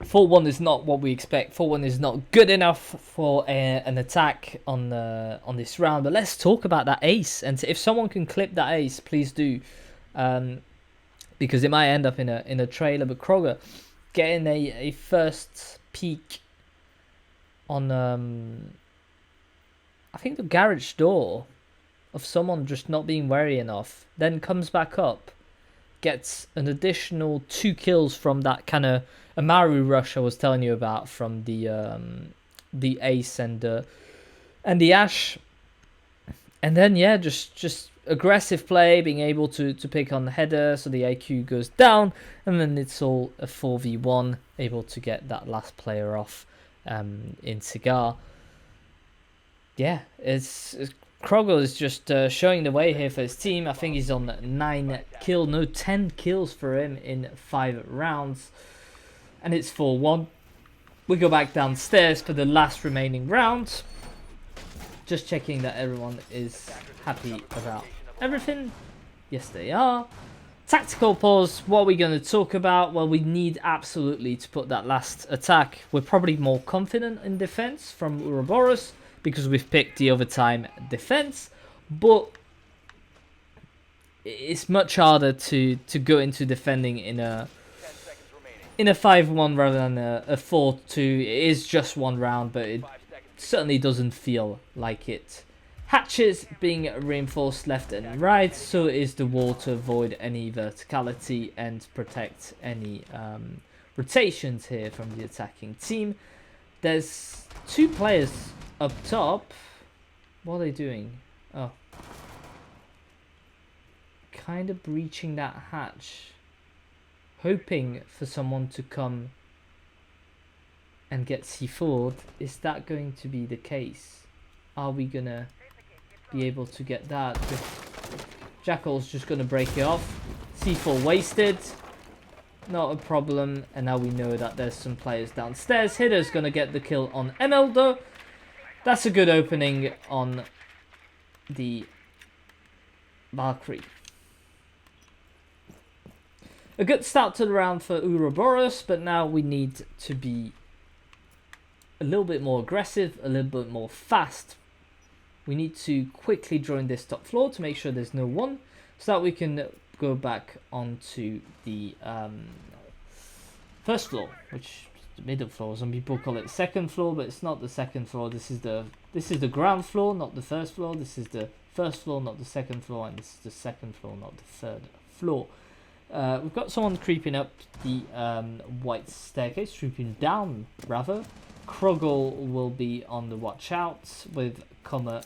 4-1 is not what we expect. 4-1 is not good enough for an attack on this round. But let's talk about that ace, and if someone can clip that ace, please do, because it might end up in a trailer. But Kroger getting a first peek on I think the garage door of someone just not being wary enough, then comes back up, gets an additional 2 kills from that kind of Amaru rush I was telling you about, from the ace and the ash, and then yeah, just aggressive play, being able to pick on the header, so the AQ goes down, and then it's all a 4v1, able to get that last player off in Cigar. Yeah, it's Krogel is just showing the way here for his team. I think he's on 10 kills for him in 5 rounds. And it's 4-1. We go back downstairs for the last remaining round. Just checking that everyone is happy about everything. Yes, they are. Tactical pause. What are we going to talk about? Well, we need absolutely to put that last attack. We're probably more confident in defense from Ouroboros, because we've picked the overtime defense, but it's much harder to go into defending in a 5-1 rather than a 4-2. It is just one round, but it certainly doesn't feel like it hatches being reinforced left and right, so is the wall to avoid any verticality and protect any rotations here from the attacking team. There's 2 players up top. What are they doing? Oh. Kind of breaching that hatch. Hoping for someone to come and get C4'd. Is that going to be the case? Are we gonna be able to get that? Jackal's just gonna break it off. C4 wasted. Not a problem. And now we know that there's some players downstairs. Hitter's gonna get the kill on ML though. That's a good opening on the Valkyrie. A good start to the round for Ouroboros, but now we need to be a little bit more aggressive, a little bit more fast. We need to quickly join this top floor to make sure there's no one, so that we can go back onto the first floor, which is the middle floor. Some people call it second floor, but it's not the second floor. This is the ground floor, not the first floor. This is the first floor, not the second floor, and this is the second floor, not the third floor. We've got someone creeping up the white staircase, creeping down rather. Krogel will be on the watch out with Kommer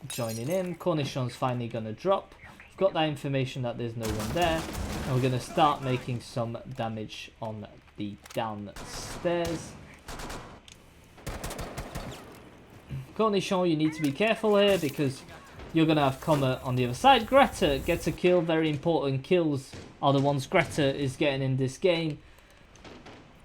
joining in. Cornichon's finally gonna drop. We've got that information that there's no one there, and we're gonna start making some damage on the downstairs. Cornichon, you need to be careful here because you're gonna have Kommer on the other side. Greta gets a kill. Very important kills are the ones Greta is getting in this game.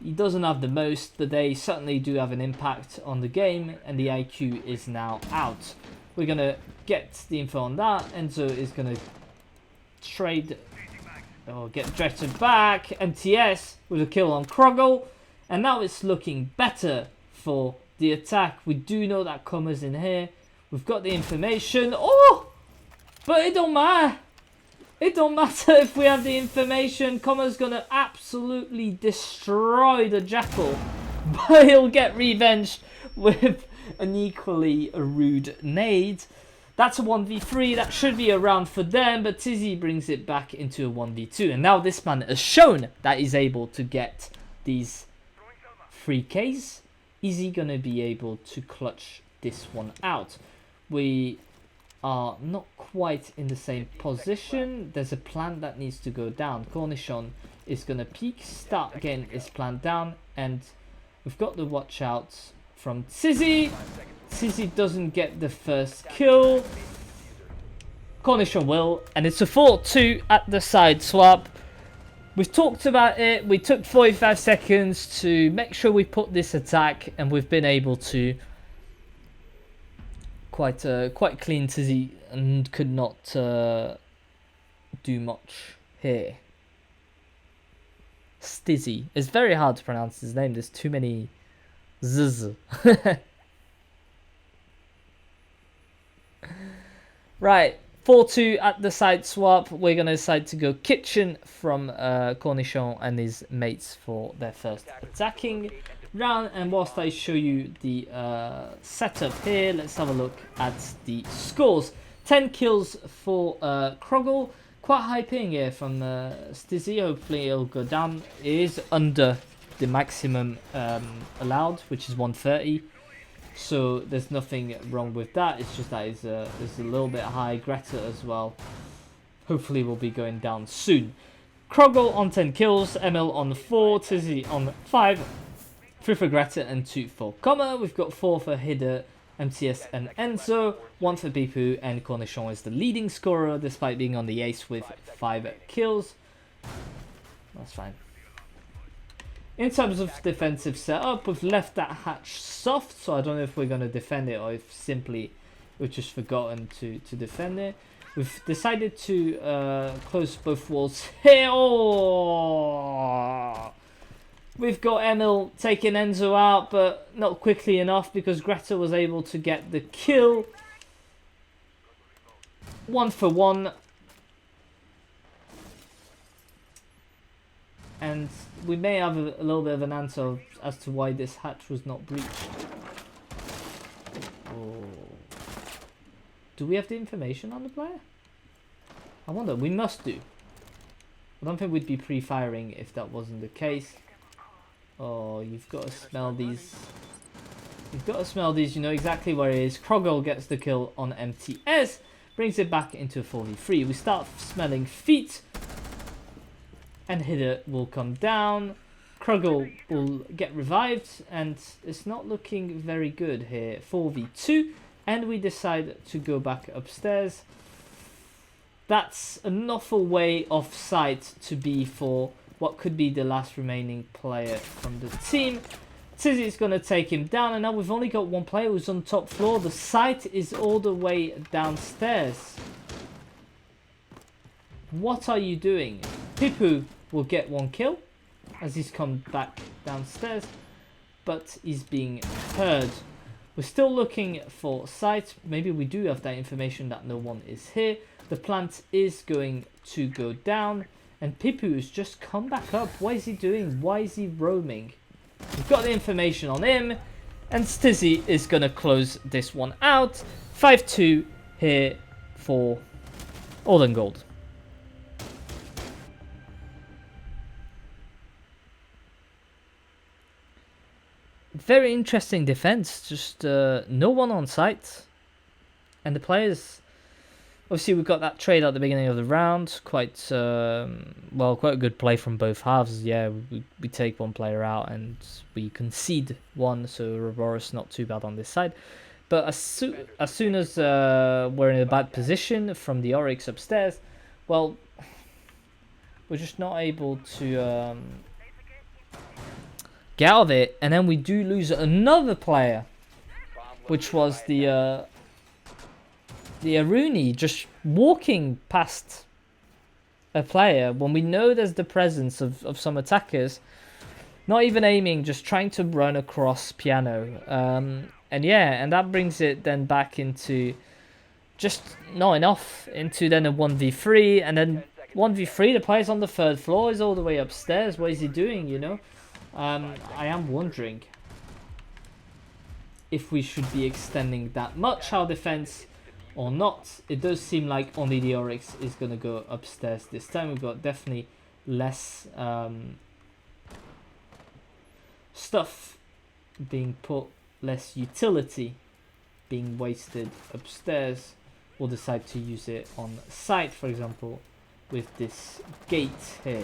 He doesn't have the most, but they certainly do have an impact on the game, and the IQ is now out. We're gonna get the info on that. Enzo is gonna trade or get drafted back. MTS with a kill on Krogel, and now it's looking better for the attack. We do know that Kommer's in here. We've got the information. Oh, but it don't matter. It don't matter if we have the information. Kommer's gonna absolutely destroy the Jackal, but he'll get revenge with an equally rude nade. That's a 1v3. That should be a round for them, but Tizzy brings it back into a 1v2. And now this man has shown that he's able to get these 3Ks. Is he gonna be able to clutch this one out? We are not quite in the same position. There's a plant that needs to go down. Cornichon is going to peek, start getting his plant down, and we've got the watch out from Tizzy. Tizzy doesn't get the first kill. Cornichon will, and it's a 4-2 at the side swap. We've talked about it. We took 45 seconds to make sure we put this attack, and we've been able to. Quite clean Tizzy, and could not do much here. Stizzy. It's very hard to pronounce his name. There's too many z's. Right, 4-2 at the side swap. We're going to decide to go kitchen from Cornichon and his mates for their first attacking round. And whilst I show you the setup here, let's have a look at the scores. 10 kills for Krogel. Quite high ping here from Stizzy. Hopefully it'll go down. It is under the maximum allowed, which is 130. So there's nothing wrong with that. It's just that it's a little bit high. Greta as well. Hopefully will be going down soon. Krogel on 10 kills. ML on 4. Tizzy on 5. 3 for Greta and 2 for Kommer. We've got 4 for Hidde, MTS and Enzo. 1 for Bipu, and Cornichon is the leading scorer despite being on the ace with 5 kills. That's fine. In terms of defensive setup, we've left that hatch soft, so I don't know if we're going to defend it or if simply we've just forgotten to defend it. We've decided to close both walls here. Oh! We've got Emil taking Enzo out, but not quickly enough because Greta was able to get the kill. 1 for 1. And we may have a little bit of an answer as to why this hatch was not breached. Oh. Do we have the information on the player? I wonder. We must do. I don't think we'd be pre-firing if that wasn't the case. Oh, you've got to smell these. You've got to smell these. You know exactly where it is. Krogel gets the kill on MTS. Brings it back into a 4v3. We start smelling feet. And Hitter will come down. Krogel will get revived. And it's not looking very good here. 4v2. And we decide to go back upstairs. That's an awful way off sight to be for what could be the last remaining player from the team. Tizzy is going to take him down, and now we've only got one player who's on top floor. The site is all the way downstairs. What are you doing? Pipu will get one kill as he's come back downstairs, but he's being heard. We're still looking for site. Maybe we do have that information that no one is here. The plant is going to go down. And Pipu has just come back up. What is he doing? Why is he roaming? We've got the information on him. And Stizzy is going to close this one out. 5-2 here for Olden Gold. Very interesting defense. Just no one on site. And the players... Obviously, we've got that trade at the beginning of the round. Quite a good play from both halves. Yeah, we take one player out and we concede one. So Ouroboros not too bad on this side. But as soon as we're in a bad position from the Oryx upstairs, well, we're just not able to get out of it. And then we do lose another player, which was the Aruni just walking past a player when we know there's the presence of some attackers, not even aiming, just trying to run across piano. And that brings it then back into just not enough, into then a 1v3, and then 1v3, the player's on the 3rd floor, is all the way upstairs. What is he doing, you know? I am wondering if we should be extending that much our defense or not. It does seem like only the Oryx is going to go upstairs this time. We've got definitely less stuff being put, less utility being wasted upstairs. We'll decide to use it on site, for example, with this gate here.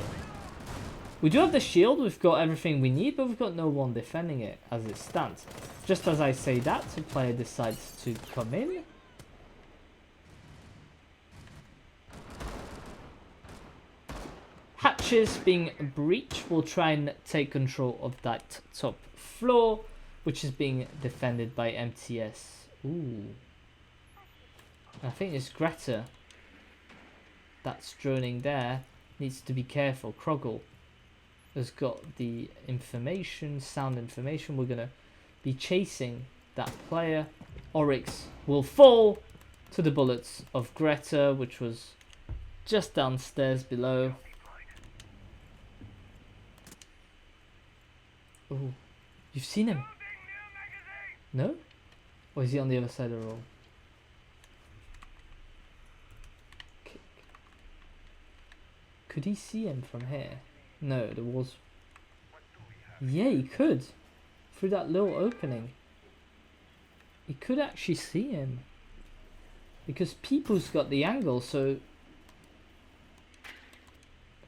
We do have the shield, we've got everything we need, but we've got no one defending it as it stands. Just as I say that, the player decides to come in. Hatches being breached. We'll try and take control of that top floor, which is being defended by MTS. Ooh. I think it's Greta that's droning there. Needs to be careful. Krogel has got the information, sound information. We're going to be chasing that player. Oryx will fall to the bullets of Greta, which was just downstairs below. Oh, you've seen him? No? Or is he on the other side of the roll? Could he see him from here? No, there was... Yeah, he could. Through that little opening. He could actually see him. Because People's got the angle, so...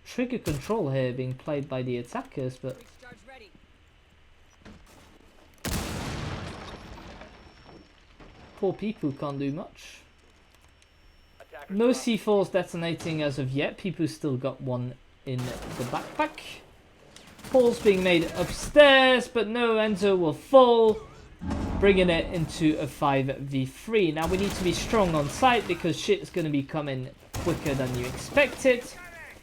Trigger control here being played by the attackers, but... Poor people can't do much. No C4s detonating as of yet. People still got one in the backpack. Falls being made upstairs, but no, Enzo will fall, bringing it into a 5v3. Now we need to be strong on site because shit's going to be coming quicker than you expected.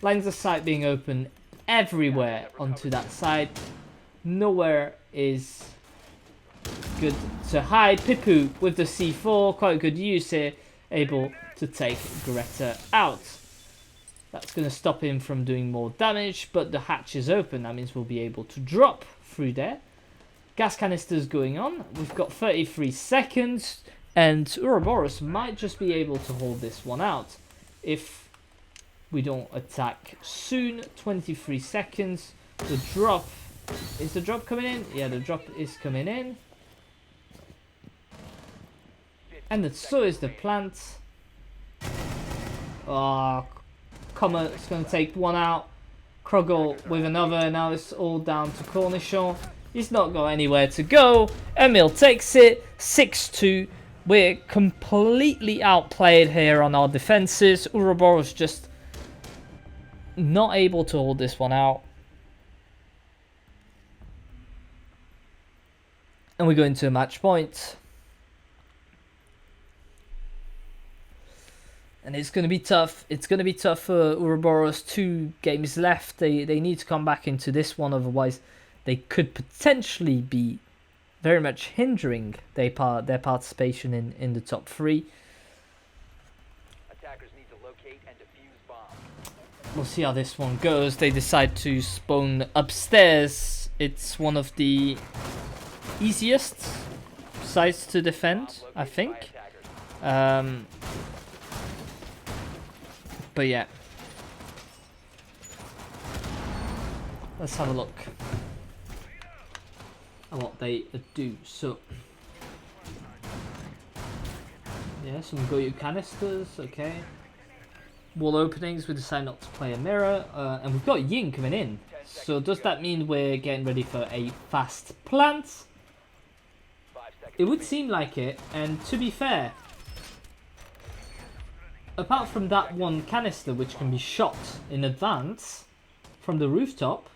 Lines of sight being open everywhere onto that side. Nowhere is good to hide. Pipu with the C4, quite good use here, able to take Greta out. That's going to stop him from doing more damage, but the hatch is open. That means we'll be able to drop through there. Gas canisters going on. We've got 33 seconds. And Ouroboros might just be able to hold this one out if we don't attack soon. 23 seconds. The drop. Is the drop coming in? Yeah, the drop is coming in. And so is the plant. Oh, Comet's going to take one out. Krogel with another. Now it's all down to Cornichon. He's not got anywhere to go. Emil takes it. 6-2. We're completely outplayed here on our defenses. Ouroboros just not able to hold this one out. And we go into a match point. And it's going to be tough. It's going to be tough for Ouroboros. 2 games left. They need to come back into this one. Otherwise, they could potentially be very much hindering their participation in the top 3. Attackers need to locate and defuse bombs. We'll see how this one goes. They decide to spawn upstairs. It's one of the easiest sites to defend, I think. But yeah. Let's have a look at what they do. So, yeah, some Goyu canisters, okay. Wall openings, we decide not to play a mirror. And we've got Ying coming in. So does that mean we're getting ready for a fast plant? It would seem like it, and to be fair, apart from that one canister which can be shot in advance from the rooftop,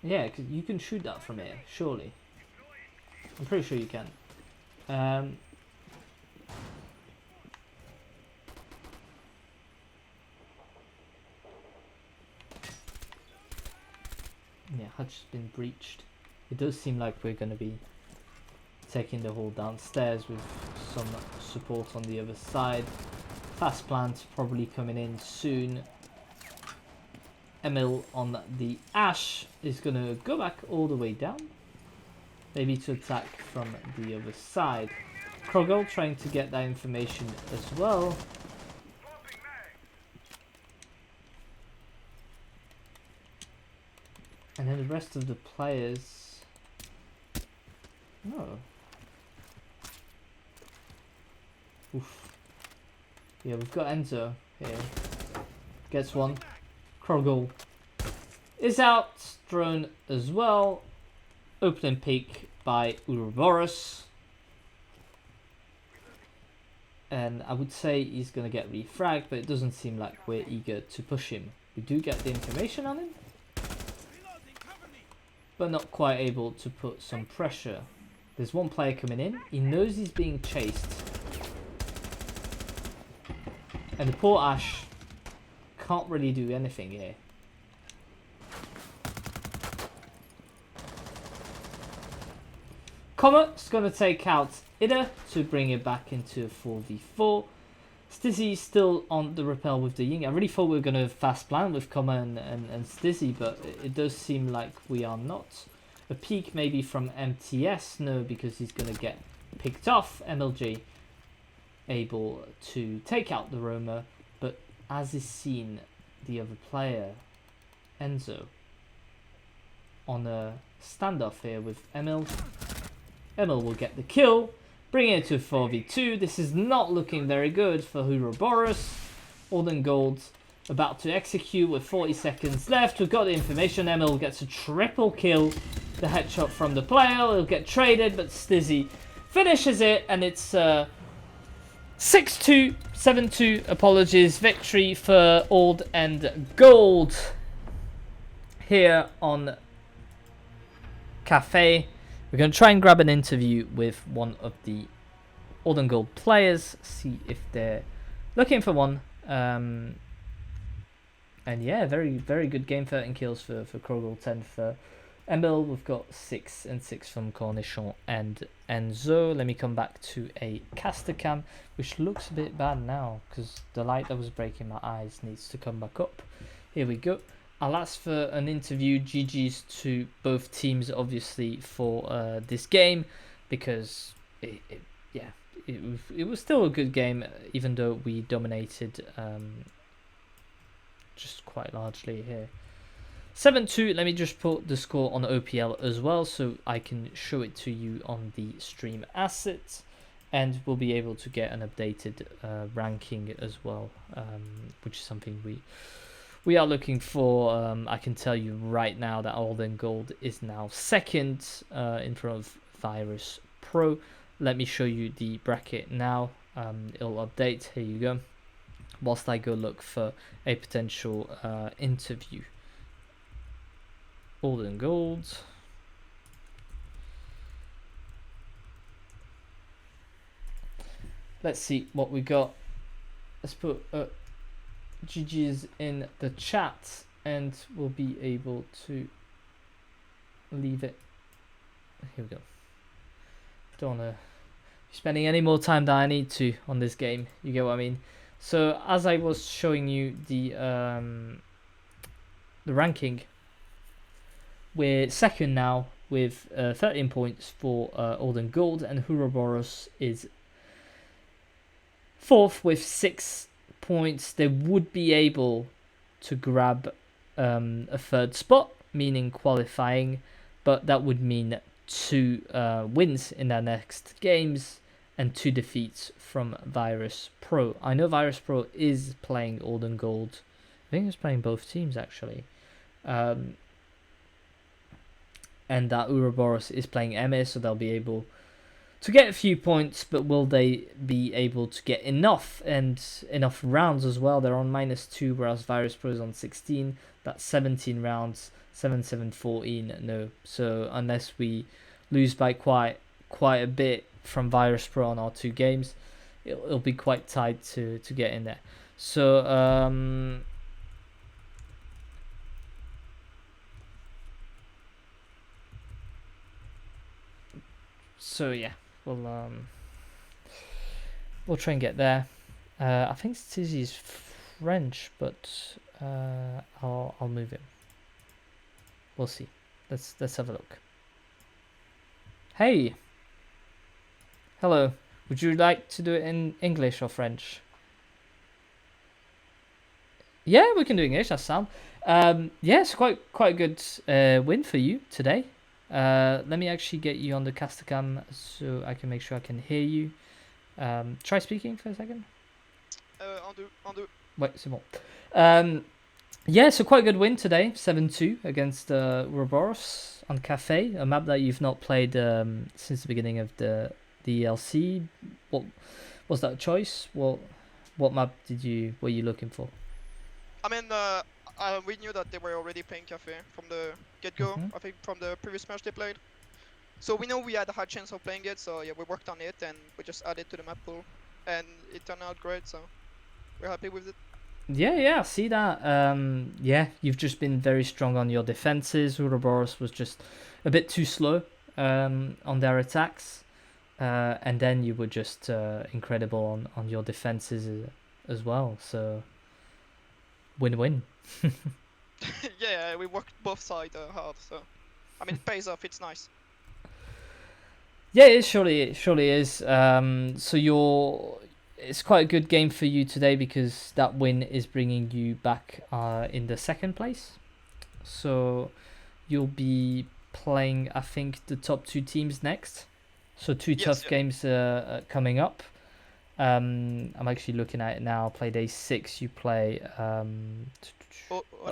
yeah, you can shoot that from here, surely. I'm pretty sure you can. Yeah, Hutch has been breached. It does seem like we're going to be taking the hole downstairs with some support on the other side. Fast plant probably coming in soon. Emil on the Ash is going to go back all the way down. Maybe to attack from the other side. Krogel trying to get that information as well. And then the rest of the players... Oh. Oof. Yeah, we've got Enzo here. Gets one. Krogel is out. Drone as well. Opening peak by Ouroboros. And I would say he's going to get refragged, but it doesn't seem like we're eager to push him. We do get the information on him, but not quite able to put some pressure. There's one player coming in. He knows he's being chased. And the poor Ash can't really do anything here. Comet's going to take out Ida to bring it back into a 4v4. Stizzy still on the rappel with the Ying. I really thought we were going to fast plan with Comet and Stizzy, but it does seem like we are not. A peek maybe from MTS, no, because he's going to get picked off. MLG able to take out the roamer, but as is seen, the other player, Enzo, on a standoff here with Emil. Emil will get the kill, bringing it to 4v2. This is not looking very good for Ouroboros. Olden Gold about to execute with 40 seconds left. We've got the information. Emil gets a triple kill. The headshot from the player. He'll get traded, but Stizzy finishes it, and it's 6-2, 7-2, apologies, victory for Old and Gold here on Cafe. We're going to try and grab an interview with one of the Old and Gold players, see if they're looking for one. And yeah, very, very good game. 13 kills for Krogel, 10 for Emil. We've got 6 and 6 from Cornichon and Enzo. Let me come back to a caster cam, which looks a bit bad now because the light that was breaking my eyes needs to come back up. Here we go. I'll ask for an interview. GG's to both teams, obviously, for this game, because it was still a good game, even though we dominated just quite largely here. 7-2. Let me just put the score on OPL as well, so I can show it to you on the stream assets, and we'll be able to get an updated ranking as well, which is something we are looking for. I can tell you right now that Golden Gold is now second in front of Virus Pro. Let me show you the bracket now. It'll update. Here you go. Whilst I go look for a potential interview. Golden Gold. Let's see what we got. Let's put GG's in the chat and we'll be able to leave it. Here we go. Don't want to be spending any more time than I need to on this game. You get what I mean? So as I was showing you the ranking, we're second now with 13 points for Golden Gold, and Ouroboros is fourth with 6 points. They would be able to grab a third spot, meaning qualifying, but that would mean 2 wins in their next games and 2 defeats from Virus Pro. I know Virus Pro is playing Golden Gold. I think it's playing both teams actually. And that Ouroboros is playing MS, so they'll be able to get a few points, but will they be able to get enough and enough rounds as well? They're on -2, whereas Virus Pro is on 16. That's 17 rounds, 7-7-14. No, so unless we lose by quite a bit from Virus Pro on our 2 games, it'll be quite tight to get in there. So so yeah, we'll try and get there. I think Tizzy is French, but I'll move him. We'll see. Let's have a look. Hey, hello. Would you like to do it in English or French? Yeah, we can do English. That's sound. Yes, quite a good win for you today. Let me actually get you on the caster cam so I can make sure I can hear you. Try speaking for a second. En deux. Ouais, c'est bon. Yeah, so quite a good win today, 7-2 against Ouroboros on Cafe, a map that you've not played since the beginning of the ELC. What was that choice? What map were you looking for? I mean, we knew that they were already playing Cafe from the get-go. I think from the previous match they played. So we know we had a high chance of playing it. So yeah, we worked on it and we just added to the map pool, and it turned out great. So we're happy with it. Yeah, I see that. Yeah, you've just been very strong on your defenses. Ouroboros was just a bit too slow on their attacks, and then you were just incredible on your defenses as well. So win-win. Yeah, we worked both sides hard. So I mean, it pays off. It's nice. Yeah, it surely is. So it's quite a good game for you today because that win is bringing you back in the second place. So you'll be playing, I think, the top 2 teams next. So 2 tough games coming up. I'm actually looking at it now. Play day 6. You play. I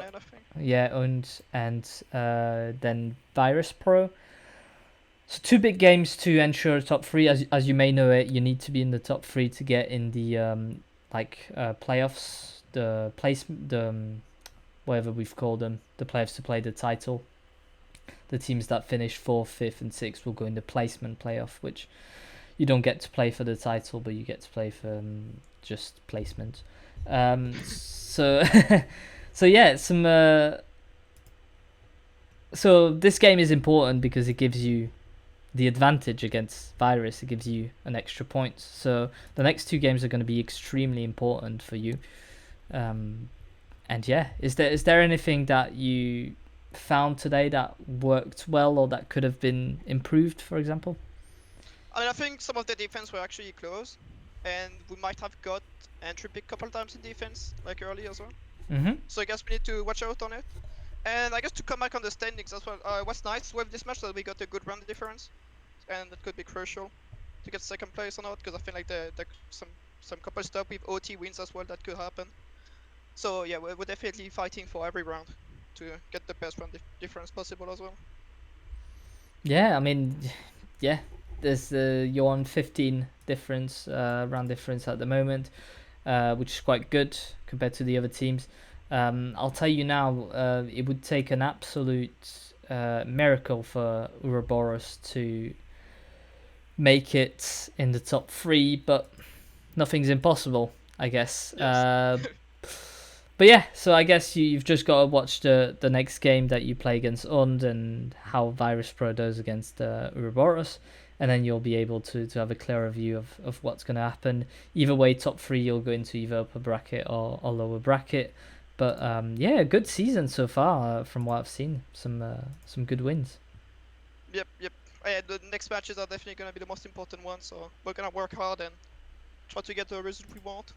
think. Yeah, and then Virus Pro. So 2 big games to ensure top 3. As you may know it, you need to be in the top 3 to get in the playoffs, whatever we've called them, the playoffs to play the title. The teams that finish 4th, 5th, and 6th will go in the placement playoff, which you don't get to play for the title, but you get to play for just placement. So yeah, so this game is important because it gives you the advantage against Virus. It gives you an extra point. So the next 2 games are going to be extremely important for you. And yeah, is there anything that you found today that worked well or that could have been improved, for example? I mean, I think some of the defense were actually close, and we might have got entry pick couple times in defense, like early as well. Mm-hmm. So I guess we need to watch out on it. And I guess to come back on the standings as well, what's nice with this match that we got a good run difference, and that could be crucial to get second place or not, because I feel like the some couple stuff with OT wins as well that could happen. So yeah, we're definitely fighting for every round to get the best run difference possible as well. Yeah, I mean, yeah, there's you're on 15 difference round difference at the moment, which is quite good compared to the other teams. I'll tell you now, it would take an absolute miracle for Ouroboros to make it in the top 3, but nothing's impossible, I guess. Yes. But yeah, so I guess you've just got to watch the next game that you play against Und and how Virus Pro does against Ouroboros, and then you'll be able to have a clearer view of what's going to happen. Either way, top 3 you'll go into either upper bracket or lower bracket. But yeah, good season so far from what I've seen. Some good wins. Yep. The next matches are definitely gonna be the most important ones, so we're gonna work hard and try to get the result we want.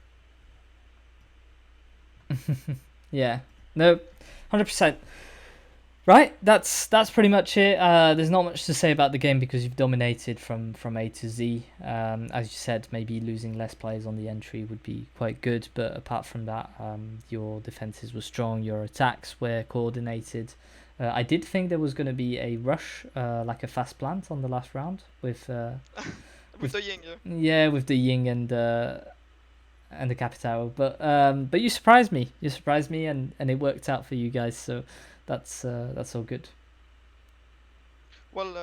Yeah, no, 100%. Right, that's pretty much it. There's not much to say about the game because you've dominated from A to Z. As you said, maybe losing less players on the entry would be quite good, but apart from that, your defenses were strong, your attacks were coordinated. I did think there was going to be a rush, like a fast plant on the last round with With the Ying, yeah. yeah, with the Ying and the Capitao, but you surprised me. You surprised me, and it worked out for you guys. So that's all good. Well,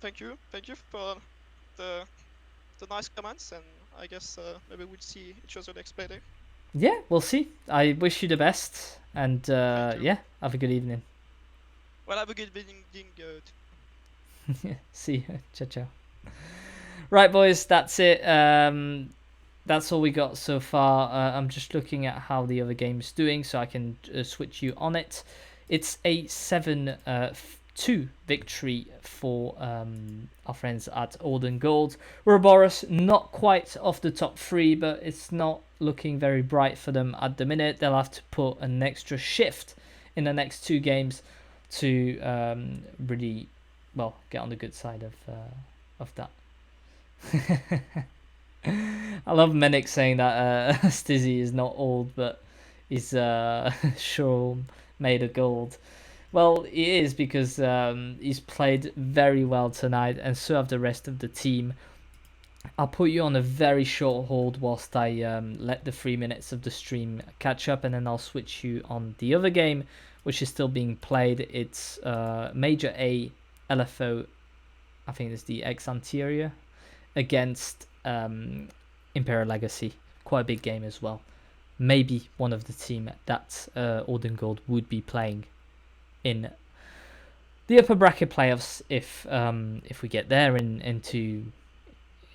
thank you for the nice comments, and I guess maybe we'll see each other next payday. Yeah, we'll see. I wish you the best, and Thank you. yeah, have a good evening. Well, have a good evening. See you. Ciao. Right, boys, that's it. That's all we got so far. I'm just looking at how the other game's doing so I can switch you on it. It's a 7-2 victory for our friends at Olden Gold. Ouroboros not quite off the top 3, but it's not looking very bright for them at the minute. They'll have to put an extra shift in the next 2 games to really, well, get on the good side of that. I love Menik saying that Stizzy is not old, but is sure made of gold. Well, he is because he's played very well tonight, and so have the rest of the team. I'll put you on a very short hold whilst I let the 3 minutes of the stream catch up, and then I'll switch you on the other game, which is still being played. It's Major A LFO, I think it's the X Anterior, against Imperial Legacy. Quite a big game as well. Maybe one of the team that Olden Gold would be playing in the upper bracket playoffs if we get there in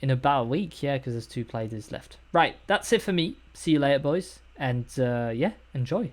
about a week. Yeah, because there's 2 players left. Right, that's it for me. See you later, boys, and yeah, enjoy.